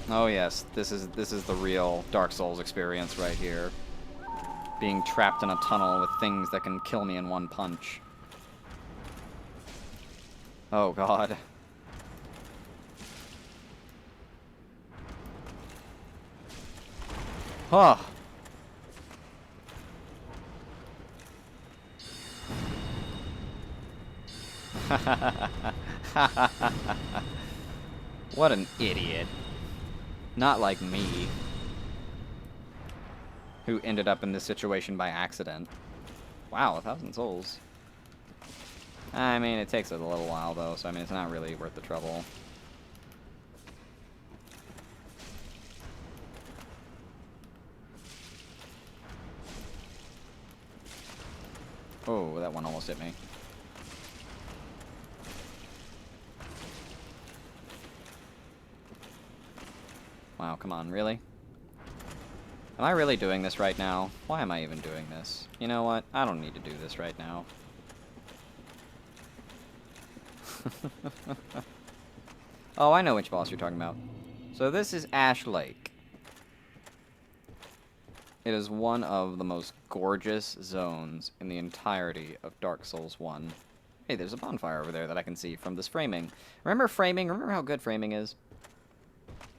[SPEAKER 1] Oh yes, this is the real Dark Souls experience right here. Being trapped in a tunnel with things that can kill me in one punch. Oh god. Huh. What an idiot. Not like me, who ended up in this situation by accident. Wow, 1,000 souls. I mean, it takes a little while, though, so I mean, it's not really worth the trouble. Oh, that one almost hit me. Wow, come on, really? Am I really doing this right now? Why am I even doing this? You know what? I don't need to do this right now. Oh, I know which boss you're talking about. So this is Ash Lake. It is one of the most gorgeous zones in the entirety of Dark Souls 1. Hey, there's a bonfire over there that I can see from this framing. Remember framing? Remember how good framing is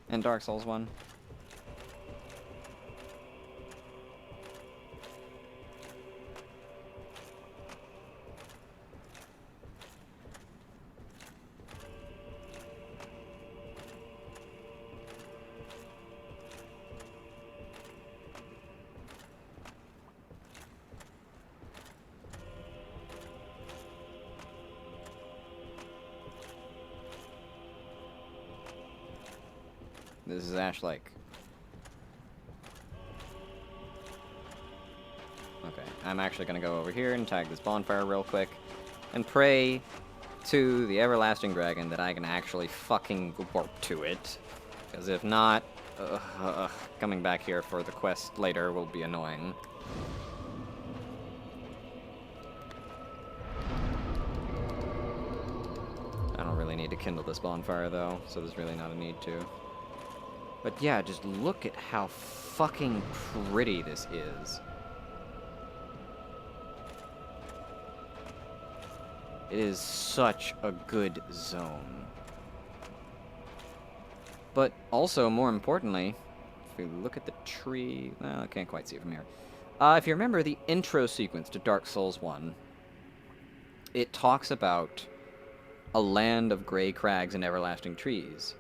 [SPEAKER 1] in Dark Souls 1? This is Ash Lake. Okay, I'm actually gonna go over here and tag this bonfire real quick and pray to the everlasting dragon that I can actually fucking warp to it. Because if not, coming back here for the quest later will be annoying. I don't really need to kindle this bonfire though, so there's really not a need to. But yeah, just look at how fucking pretty this is. It is such a good zone. But also, more importantly, if we look at the tree... Well, I can't quite see it from here. If you remember the intro sequence to Dark Souls 1, it talks about a land of gray crags and everlasting trees.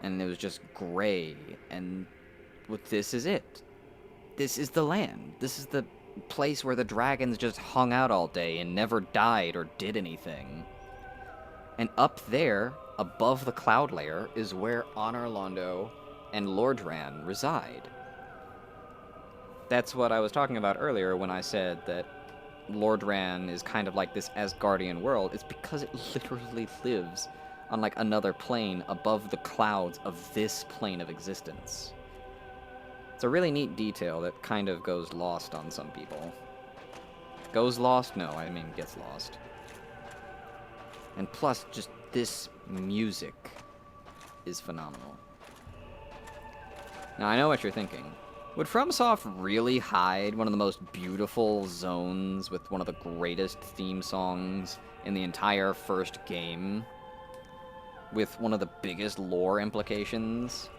[SPEAKER 1] And it was just gray, and this is it. This is the land. This is the place where the dragons just hung out all day and never died or did anything. And up there, above the cloud layer, is where Honor Londo and Lordran reside. That's what I was talking about earlier when I said that Lordran is kind of like this Asgardian world. It's because it literally lives on like another plane above the clouds of this plane of existence. It's a really neat detail that kind of goes lost on some people. Goes lost? No, I mean gets lost. And plus, just this music is phenomenal. Now, I know what you're thinking. Would FromSoft really hide one of the most beautiful zones with one of the greatest theme songs in the entire first game, with one of the biggest lore implications,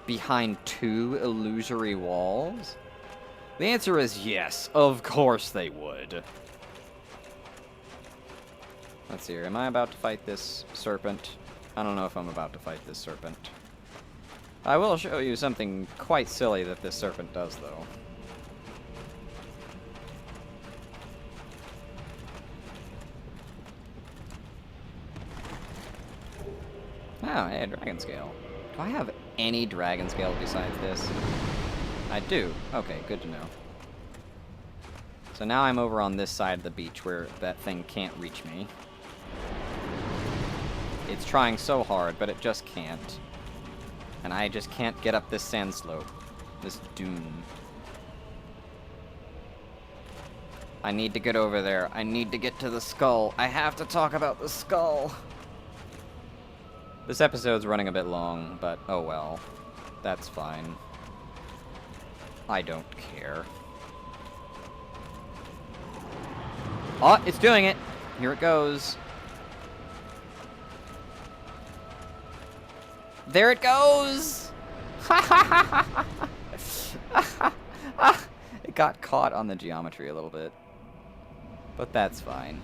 [SPEAKER 1] behind 2 illusory walls? The answer is yes, of course they would. Let's see here, am I about to fight this serpent? I don't know if I'm about to fight this serpent. I will show you something quite silly that this serpent does, though. Oh, hey, dragon scale. Do I have any dragon scale besides this? I do. Okay, good to know. So now I'm over on this side of the beach where that thing can't reach me. It's trying so hard, but it just can't. And I just can't get up this sand slope. This dune. I need to get over there. I need to get to the skull. I have to talk about the skull. This episode's running a bit long, but oh well. That's fine. I don't care. Oh, it's doing it! Here it goes. There it goes! It got caught on the geometry a little bit. But that's fine.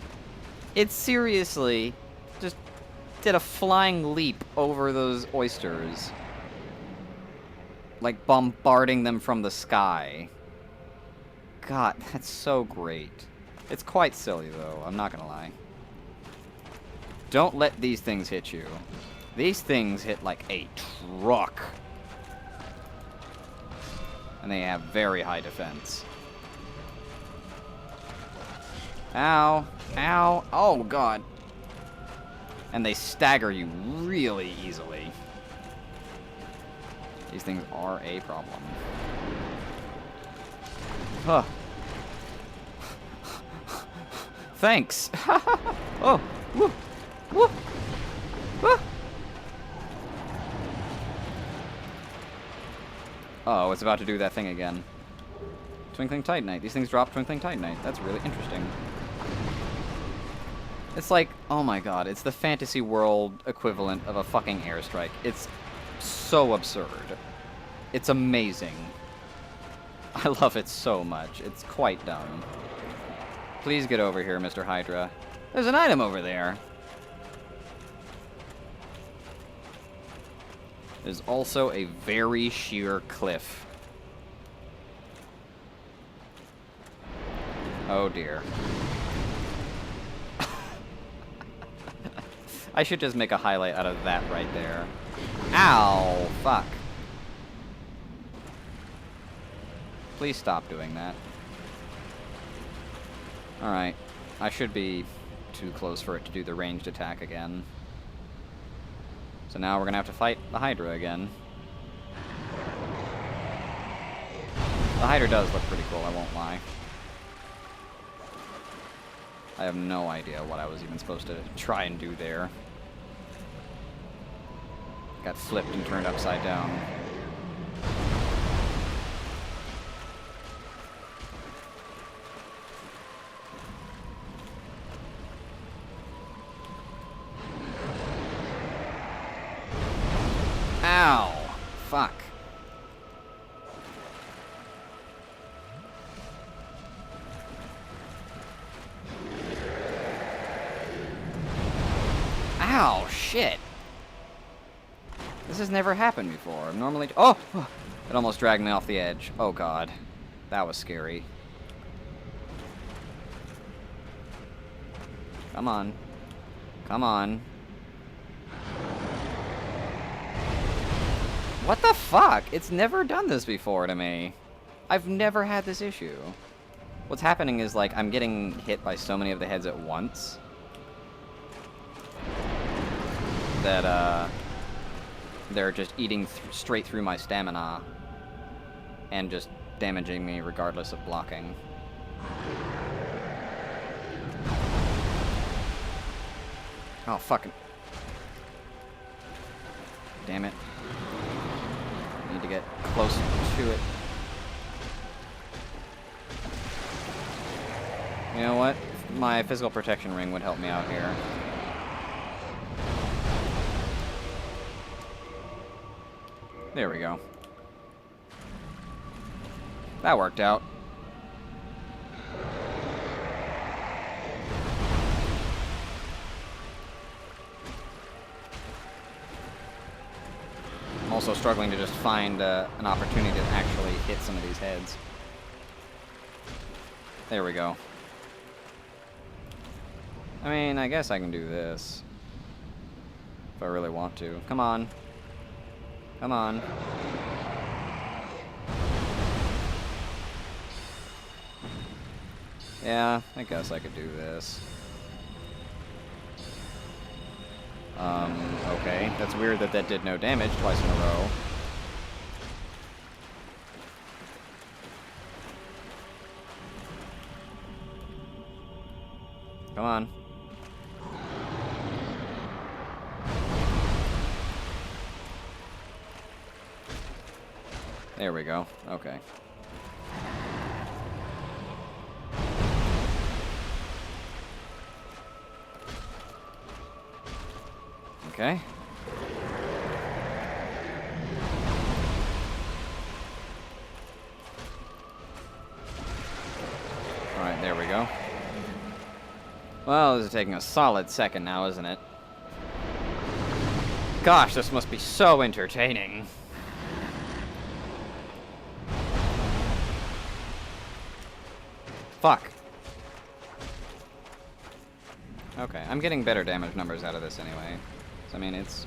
[SPEAKER 1] It seriously just did a flying leap over those oysters. Like bombarding them from the sky. God, that's so great. It's quite silly though, I'm not gonna lie. Don't let these things hit you. These things hit like a truck. And they have very high defense. Ow. Ow. Oh, God. And they stagger you really easily. These things are a problem. Huh. Thanks. Oh. Woo. Woo. Woo. Uh-oh, it's about to do that thing again. Twinkling Titanite. These things drop Twinkling Titanite. That's really interesting. It's like, oh my god, it's the fantasy world equivalent of a fucking airstrike. It's so absurd. It's amazing. I love it so much. It's quite dumb. Please get over here, Mr. Hydra. There's an item over there. There's also a very sheer cliff. Oh dear. I should just make a highlight out of that right there. Ow! Fuck. Please stop doing that. Alright. I should be too close for it to do the ranged attack again. So now we're gonna have to fight the Hydra again. The Hydra does look pretty cool, I won't lie. I have no idea what I was even supposed to try and do there. Got flipped and turned upside down. Ow! Fuck. Ow, shit. This has never happened before. Normally... Oh! It almost dragged me off the edge. Oh, God. That was scary. Come on. Come on. What the fuck? It's never done this before to me. I've never had this issue. What's happening is, like, I'm getting hit by so many of the heads at once that, they're just eating straight through my stamina and just damaging me regardless of blocking. Oh, fucking... Damn it. Need to get close to it. You know what? My physical protection ring would help me out here. There we go. That worked out. I'm also struggling to just find an opportunity to actually hit some of these heads. There we go. I mean, I guess I can do this. If I really want to. Come on. Come on. Yeah, I guess I could do this. Okay. That's weird that that did no damage twice in a row. Come on. There we go. Okay. Okay. Alright, there we go. Well, this is taking a solid second now, isn't it? Gosh, this must be so entertaining. Fuck. Okay, I'm getting better damage numbers out of this anyway. So, I mean, it's...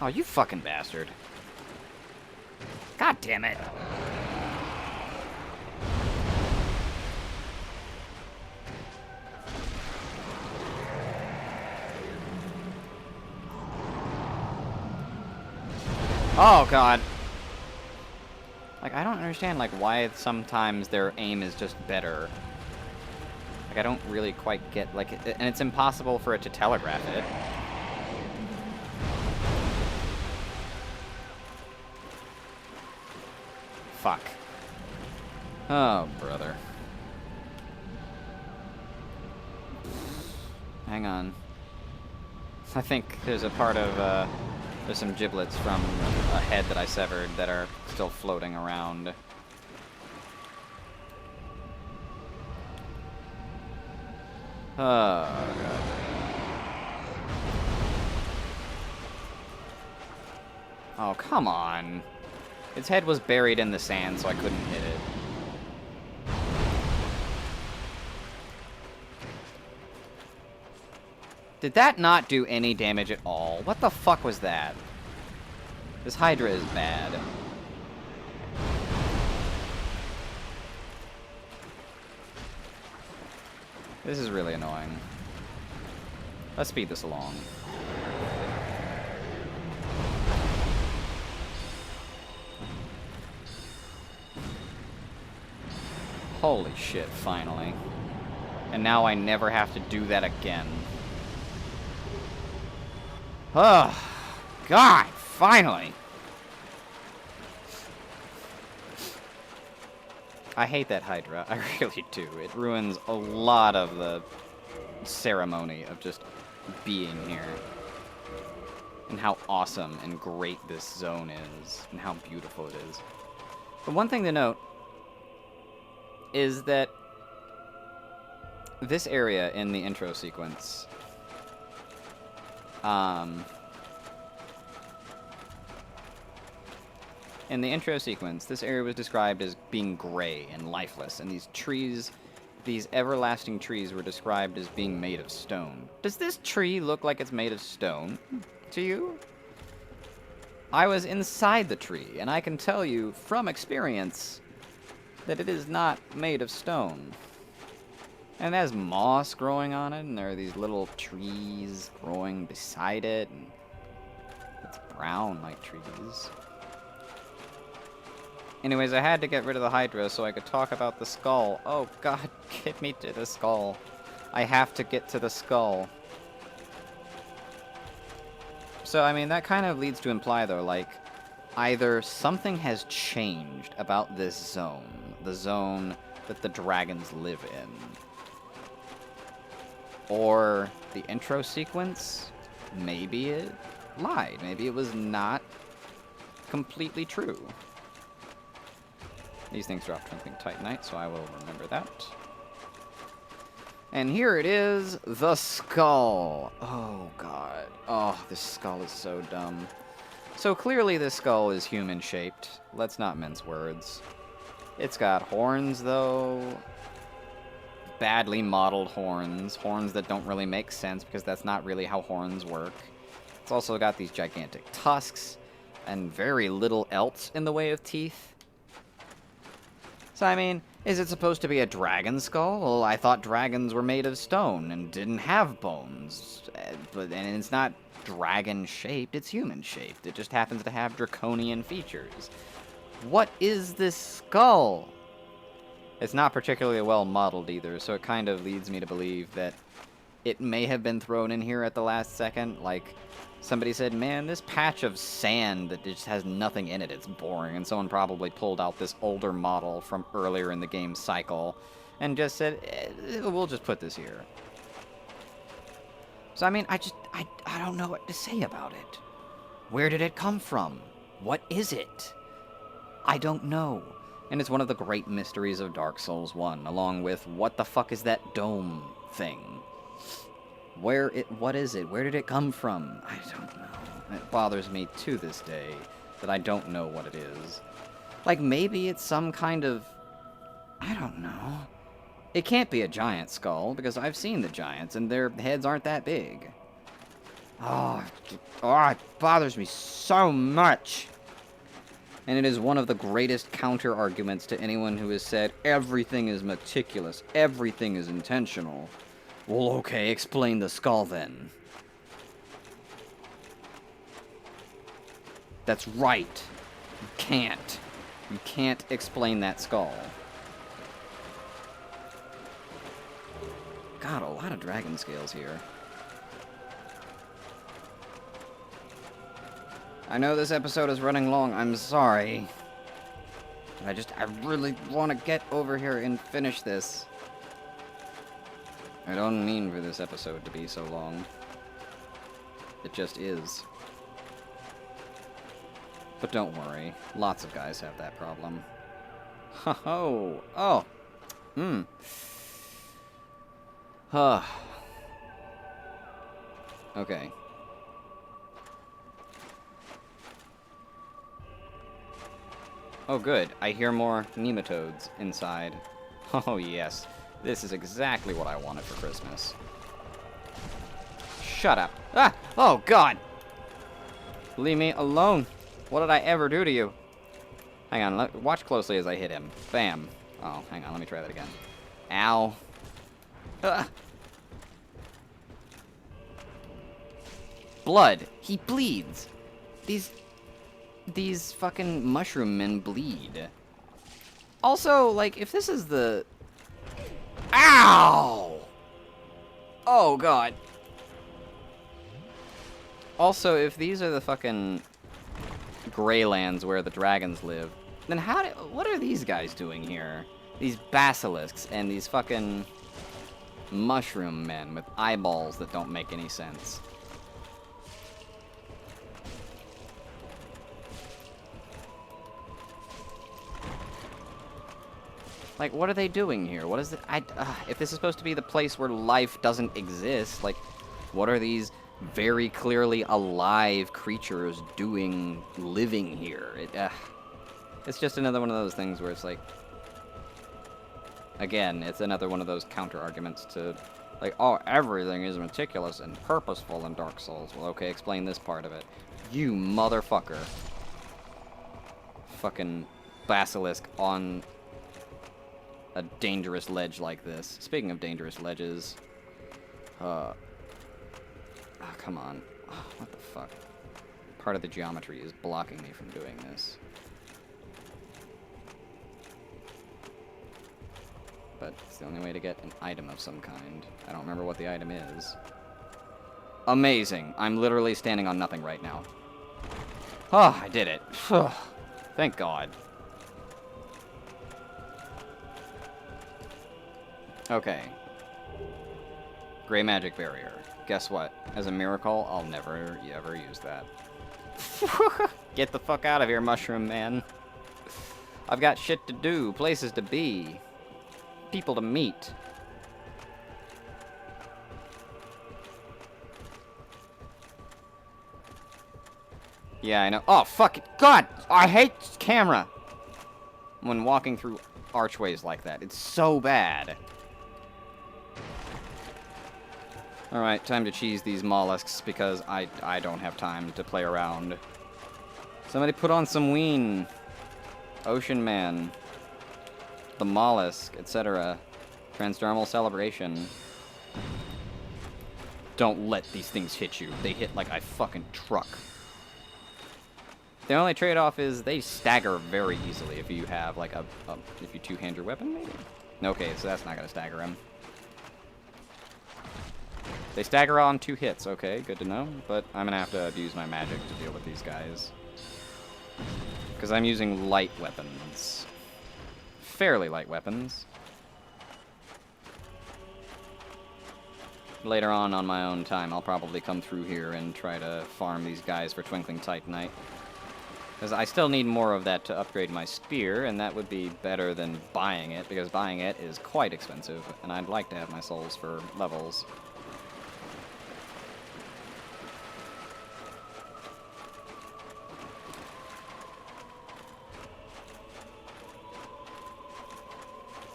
[SPEAKER 1] Oh, you fucking bastard. God damn it. Oh, God. Like, I don't understand, like, why sometimes their aim is just better. Like, I don't really quite get, like, and it's impossible for it to telegraph it. Fuck. Oh, brother. Hang on. I think there's a part of, there's some giblets from a head that I severed that are still floating around. Oh, God. Oh, come on. Its head was buried in the sand, so I couldn't hit it. Did that not do any damage at all? What the fuck was that? This Hydra is bad. This is really annoying. Let's speed this along. Holy shit, finally. And now I never have to do that again. Oh, God, finally. I hate that Hydra. I really do. It ruins a lot of the ceremony of just being here. And how awesome and great this zone is. And how beautiful it is. But one thing to note is that this area in the intro sequence, in the intro sequence, this area was described as being gray and lifeless, and these trees, these everlasting trees, were described as being made of stone. Does this tree look like it's made of stone to you? I was inside the tree, and I can tell you from experience that it is not made of stone. And it has moss growing on it, and there are these little trees growing beside it, and it's brown like trees. Anyways, I had to get rid of the Hydra so I could talk about the skull. Oh God, get me to the skull. I have to get to the skull. So, I mean, that kind of leads to imply, though, like, either something has changed about this zone, the zone that the dragons live in, or the intro sequence, maybe it lied. Maybe it was not completely true. These things drop Twinkling Titanite, so I will remember that. And here it is, the skull. Oh, God. Oh, this skull is so dumb. So clearly this skull is human-shaped. Let's not mince words. It's got horns, though. Badly modeled horns. Horns that don't really make sense, because that's not really how horns work. It's also got these gigantic tusks, and very little else in the way of teeth. So, I mean, is it supposed to be a dragon skull? Well, I thought dragons were made of stone and didn't have bones. And it's not dragon-shaped, it's human-shaped. It just happens to have draconian features. What is this skull? It's not particularly well modeled either, so it kind of leads me to believe that it may have been thrown in here at the last second. Like, somebody said, man, this patch of sand that just has nothing in it, it's boring. And someone probably pulled out this older model from earlier in the game cycle and just said, we'll just put this here. So, I mean, I don't know what to say about it. Where did it come from? What is it? I don't know. And it's one of the great mysteries of Dark Souls 1, along with, what the fuck is that dome thing? What is it? Where did it come from? I don't know. It bothers me to this day that I don't know what it is. Like, maybe it's some kind of... I don't know. It can't be a giant skull, because I've seen the giants, and their heads aren't that big. Oh, it bothers me so much. And it is one of the greatest counter-arguments to anyone who has said, everything is meticulous, everything is intentional. Well, okay, explain the skull then. That's right. You can't. You can't explain that skull. God, a lot of dragon scales here. I know this episode is running long, I'm sorry. I really want to get over here and finish this. I don't mean for this episode to be so long. It just is. But don't worry, lots of guys have that problem. Ho-ho! Oh! Huh. Okay. Oh good, I hear more nematodes inside. Oh yes, this is exactly what I wanted for Christmas. Shut up. Ah! Oh god! Leave me alone. What did I ever do to you? Hang on, watch closely as I hit him. Bam. Oh, hang on, let me try that again. Ow. Ah! Blood. He bleeds. These fucking mushroom men bleed. Also, like, if this is the... Ow! Oh, God. Also, if these are the fucking Greylands where the dragons live, then what are these guys doing here? These basilisks and these fucking mushroom men with eyeballs that don't make any sense. Like, what are they doing here? What is it? If this is supposed to be the place where life doesn't exist, like, what are these very clearly alive creatures doing, living here? It's just another one of those things where it's like, again, it's another one of those counter-arguments to, like, oh, everything is meticulous and purposeful in Dark Souls. Well, okay, explain this part of it. You motherfucker. Fucking basilisk on a dangerous ledge like this. Speaking of dangerous ledges, oh, come on. Oh, what the fuck? Part of the geometry is blocking me from doing this. But it's the only way to get an item of some kind. I don't remember what the item is. Amazing. I'm literally standing on nothing right now. Oh, I did it. Thank God. Okay. Gray magic barrier. Guess what? As a miracle, I'll never ever use that. Get the fuck out of here, mushroom man. I've got shit to do, places to be, people to meet. Yeah, I know. Oh, fuck it. God! I hate camera! When walking through archways like that. It's so bad. Alright, time to cheese these mollusks because I don't have time to play around. Somebody put on some ween. Ocean Man. The mollusk, etc. Transdermal celebration. Don't let these things hit you. They hit like a fucking truck. The only trade-off is they stagger very easily if you have like if you two-hand your weapon, maybe? Okay, so that's not gonna stagger him. They stagger on 2 hits, okay, good to know. But I'm gonna have to abuse my magic to deal with these guys. Because I'm using light weapons. Fairly light weapons. Later on my own time, I'll probably come through here and try to farm these guys for Twinkling Titanite. Because I still need more of that to upgrade my spear, and that would be better than buying it, because buying it is quite expensive, and I'd like to have my souls for levels.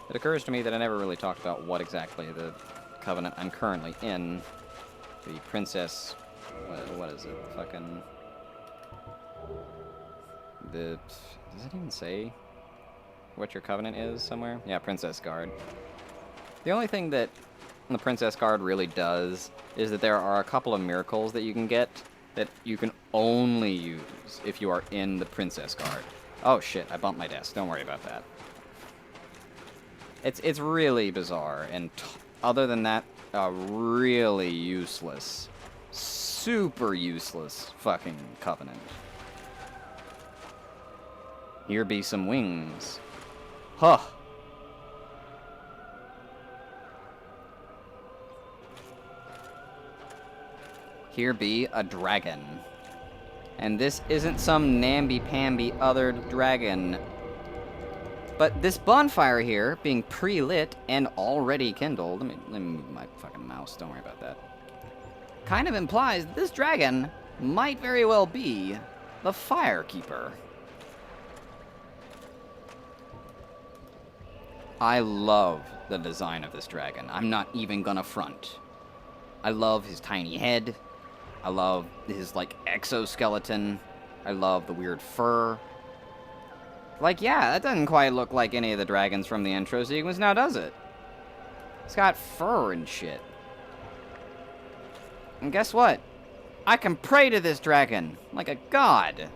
[SPEAKER 1] It occurs to me that I never really talked about what exactly the covenant I'm currently in. The princess... What is it? Fucking... Does it even say what your covenant is somewhere? Yeah, Princess Guard. The only thing that the Princess Guard really does is that there are a couple of miracles that you can get that you can only use if you are in the Princess Guard. Oh shit, I bumped my desk. Don't worry about that. It's really bizarre, and other than that, a really useless, super useless fucking covenant. Here be some wings. Huh. Here be a dragon. And this isn't some namby-pamby other dragon. But this bonfire here, being pre-lit and already kindled... Let me move my fucking mouse, don't worry about that. Kind of implies that this dragon might very well be the Firekeeper. I love the design of this dragon. I'm not even gonna front. I love his tiny head. I love his, like, exoskeleton. I love the weird fur. Like, yeah, that doesn't quite look like any of the dragons from the intro sequence, now does it? It's got fur and shit. And guess what? I can pray to this dragon like a god.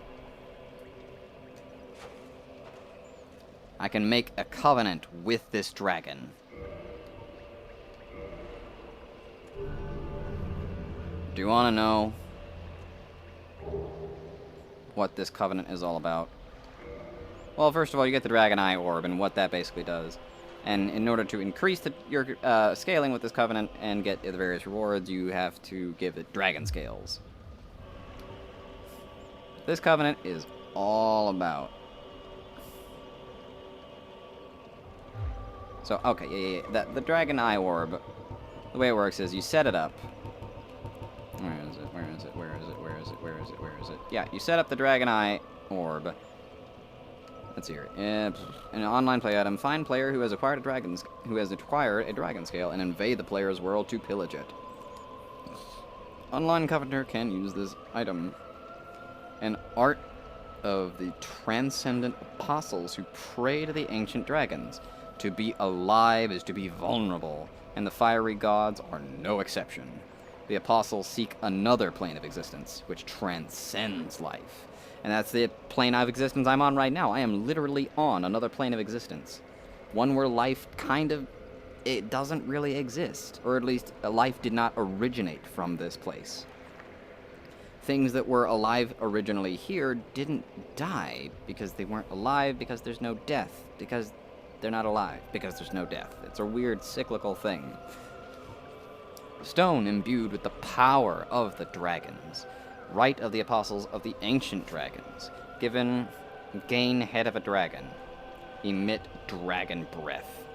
[SPEAKER 1] I can make a covenant with this dragon. Do you want to know what this covenant is all about? Well, first of all, you get the Dragon Eye Orb and what that basically does. And in order to increase your scaling with this covenant and get the various rewards, you have to give it dragon scales. This covenant is all about... So, okay, yeah. The Dragon Eye Orb, the way it works is you set it up. Where is it? Where is it? Where is it? Where is it? Where is it? Where is it? Yeah, you set up the Dragon Eye Orb. Let's hear it. An online play item. Find player who has acquired a dragon scale and invade the player's world to pillage it. Online covenanter can use this item. An art of the transcendent apostles who pray to the ancient dragons. To be alive is to be vulnerable, and the fiery gods are no exception. The apostles seek another plane of existence, which transcends life. And that's the plane of existence I'm on right now. I am literally on another plane of existence. One where life it doesn't really exist. Or at least, life did not originate from this place. Things that were alive originally here didn't die because they weren't alive, because there's no death. Because they're not alive, because there's no death. It's a weird cyclical thing. Stone imbued with the power of the dragons. Right of the apostles of the ancient dragons. Gain head of a dragon. Emit dragon breath.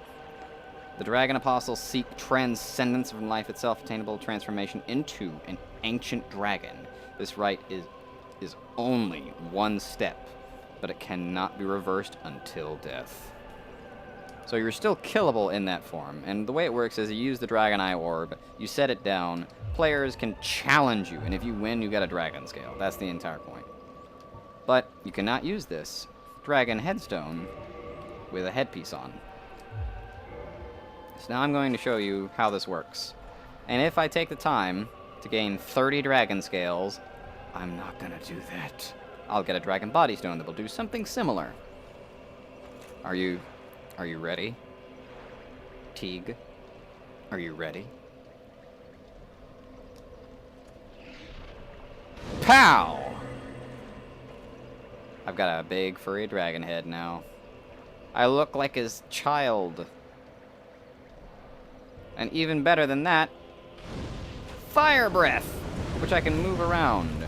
[SPEAKER 1] The dragon apostles seek transcendence from life itself, attainable transformation into an ancient dragon. This right is is only one step, but it cannot be reversed until death. So you're still killable in that form, and the way it works is you use the Dragon Eye Orb, you set it down, players can challenge you, and if you win, you get a Dragon Scale. That's the entire point. But you cannot use this Dragon Headstone with a headpiece on. So now I'm going to show you how this works. And if I take the time to gain 30 Dragon Scales, I'm not going to do that. I'll get a Dragon Body Stone that will do something similar. Are you ready? Teague, are you ready? Pow! I've got a big furry dragon head now. I look like his child. And even better than that, fire breath, which I can move around.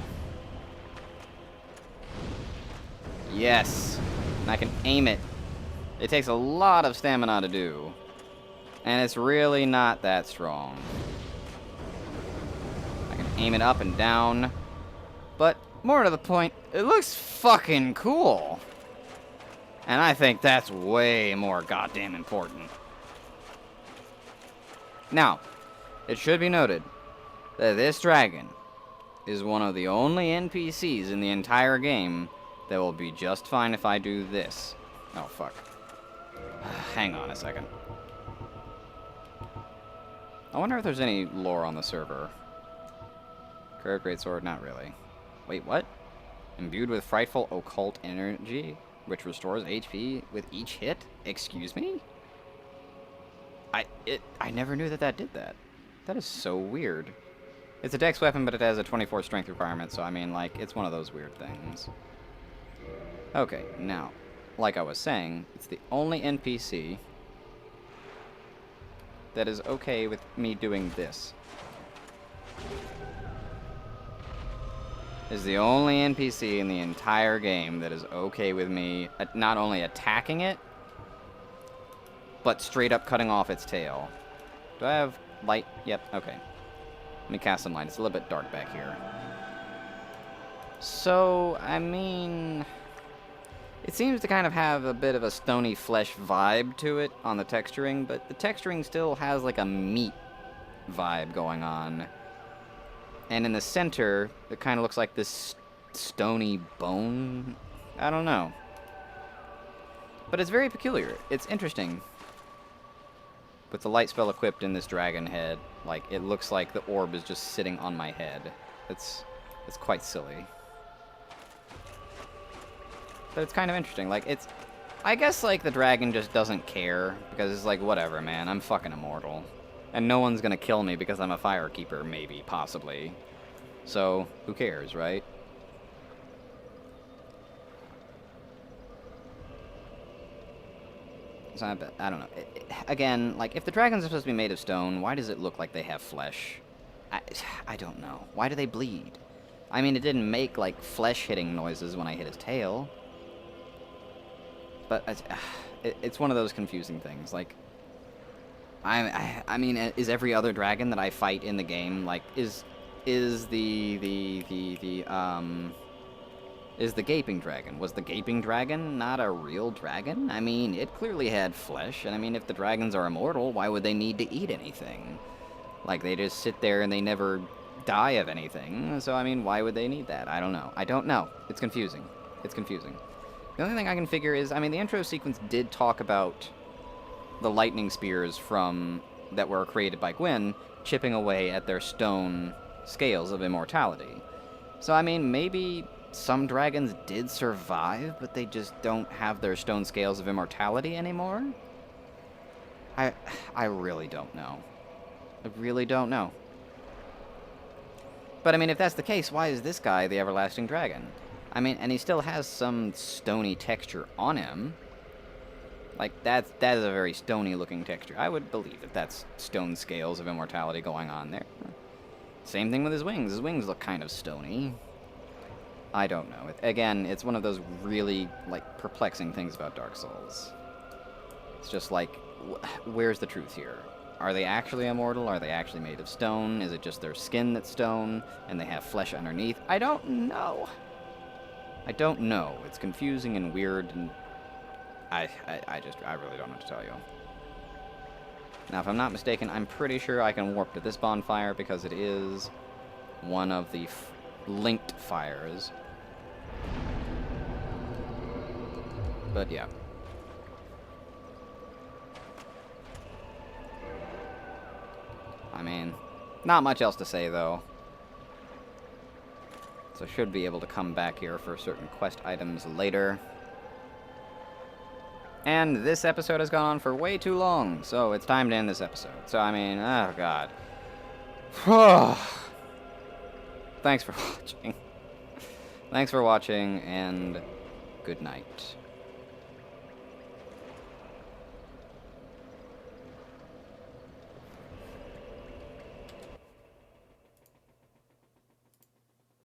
[SPEAKER 1] Yes, and I can aim it. It takes a lot of stamina to do, and it's really not that strong. I can aim it up and down, but more to the point, it looks fucking cool. And I think that's way more goddamn important. Now, it should be noted that this dragon is one of the only NPCs in the entire game that will be just fine if I do this. Oh, fuck. Hang on a second. I wonder if there's any lore on the server. Curved greatsword, not really. Wait, what? Imbued with frightful occult energy, which restores HP with each hit? Excuse me? I never knew that did that. That is so weird. It's a dex weapon, but it has a 24 strength requirement, so I mean, like, it's one of those weird things. Okay, now, like I was saying, it's the only NPC that is okay with me doing this. Is the only NPC in the entire game that is okay with me not only attacking it, but straight up cutting off its tail. Do I have light? Yep, okay. Let me cast some light. It's a little bit dark back here. So, I mean, it seems to kind of have a bit of a stony flesh vibe to it on the texturing, but the texturing still has like a meat vibe going on. And in the center, it kind of looks like this stony bone. I don't know. But it's very peculiar. It's interesting. With the light spell equipped in this dragon head, like, it looks like the orb is just sitting on my head. It's quite silly. But it's kind of interesting. Like, it's... I guess, like, the dragon just doesn't care, because it's like, whatever, man, I'm fucking immortal. And no one's gonna kill me because I'm a firekeeper, maybe, possibly. So, who cares, right? So I don't know. Again, like, if the dragons are supposed to be made of stone, why does it look like they have flesh? I don't know. Why do they bleed? I mean, it didn't make, like, flesh-hitting noises when I hit his tail. But it's one of those confusing things. Like, I mean, is every other dragon that I fight in the game, like, is the Gaping Dragon? Was the Gaping Dragon not a real dragon? I mean, it clearly had flesh, and I mean, if the dragons are immortal, why would they need to eat anything? Like, they just sit there and they never die of anything, so I mean, why would they need that? I don't know. I don't know. It's confusing. It's confusing. The only thing I can figure is, I mean, the intro sequence did talk about the lightning spears that were created by Gwyn chipping away at their stone scales of immortality. So, I mean, maybe some dragons did survive, but they just don't have their stone scales of immortality anymore? I really don't know. I really don't know. But, I mean, if that's the case, why is this guy the Everlasting Dragon? I mean, and he still has some stony texture on him. Like, that is a very stony-looking texture. I would believe that that's stone scales of immortality going on there. Same thing with his wings. His wings look kind of stony. I don't know. Again, it's one of those really, like, perplexing things about Dark Souls. It's just like, where's the truth here? Are they actually immortal? Are they actually made of stone? Is it just their skin that's stone, and they have flesh underneath? I don't know. I don't know. It's confusing and weird, and I really don't know what to tell you. Now, if I'm not mistaken, I'm pretty sure I can warp to this bonfire because it is one of the linked fires. But yeah. I mean, not much else to say, though. So should be able to come back here for certain quest items later. And this episode has gone on for way too long, so it's time to end this episode. So, I mean, oh god. Thanks for watching. Thanks for watching, and good night.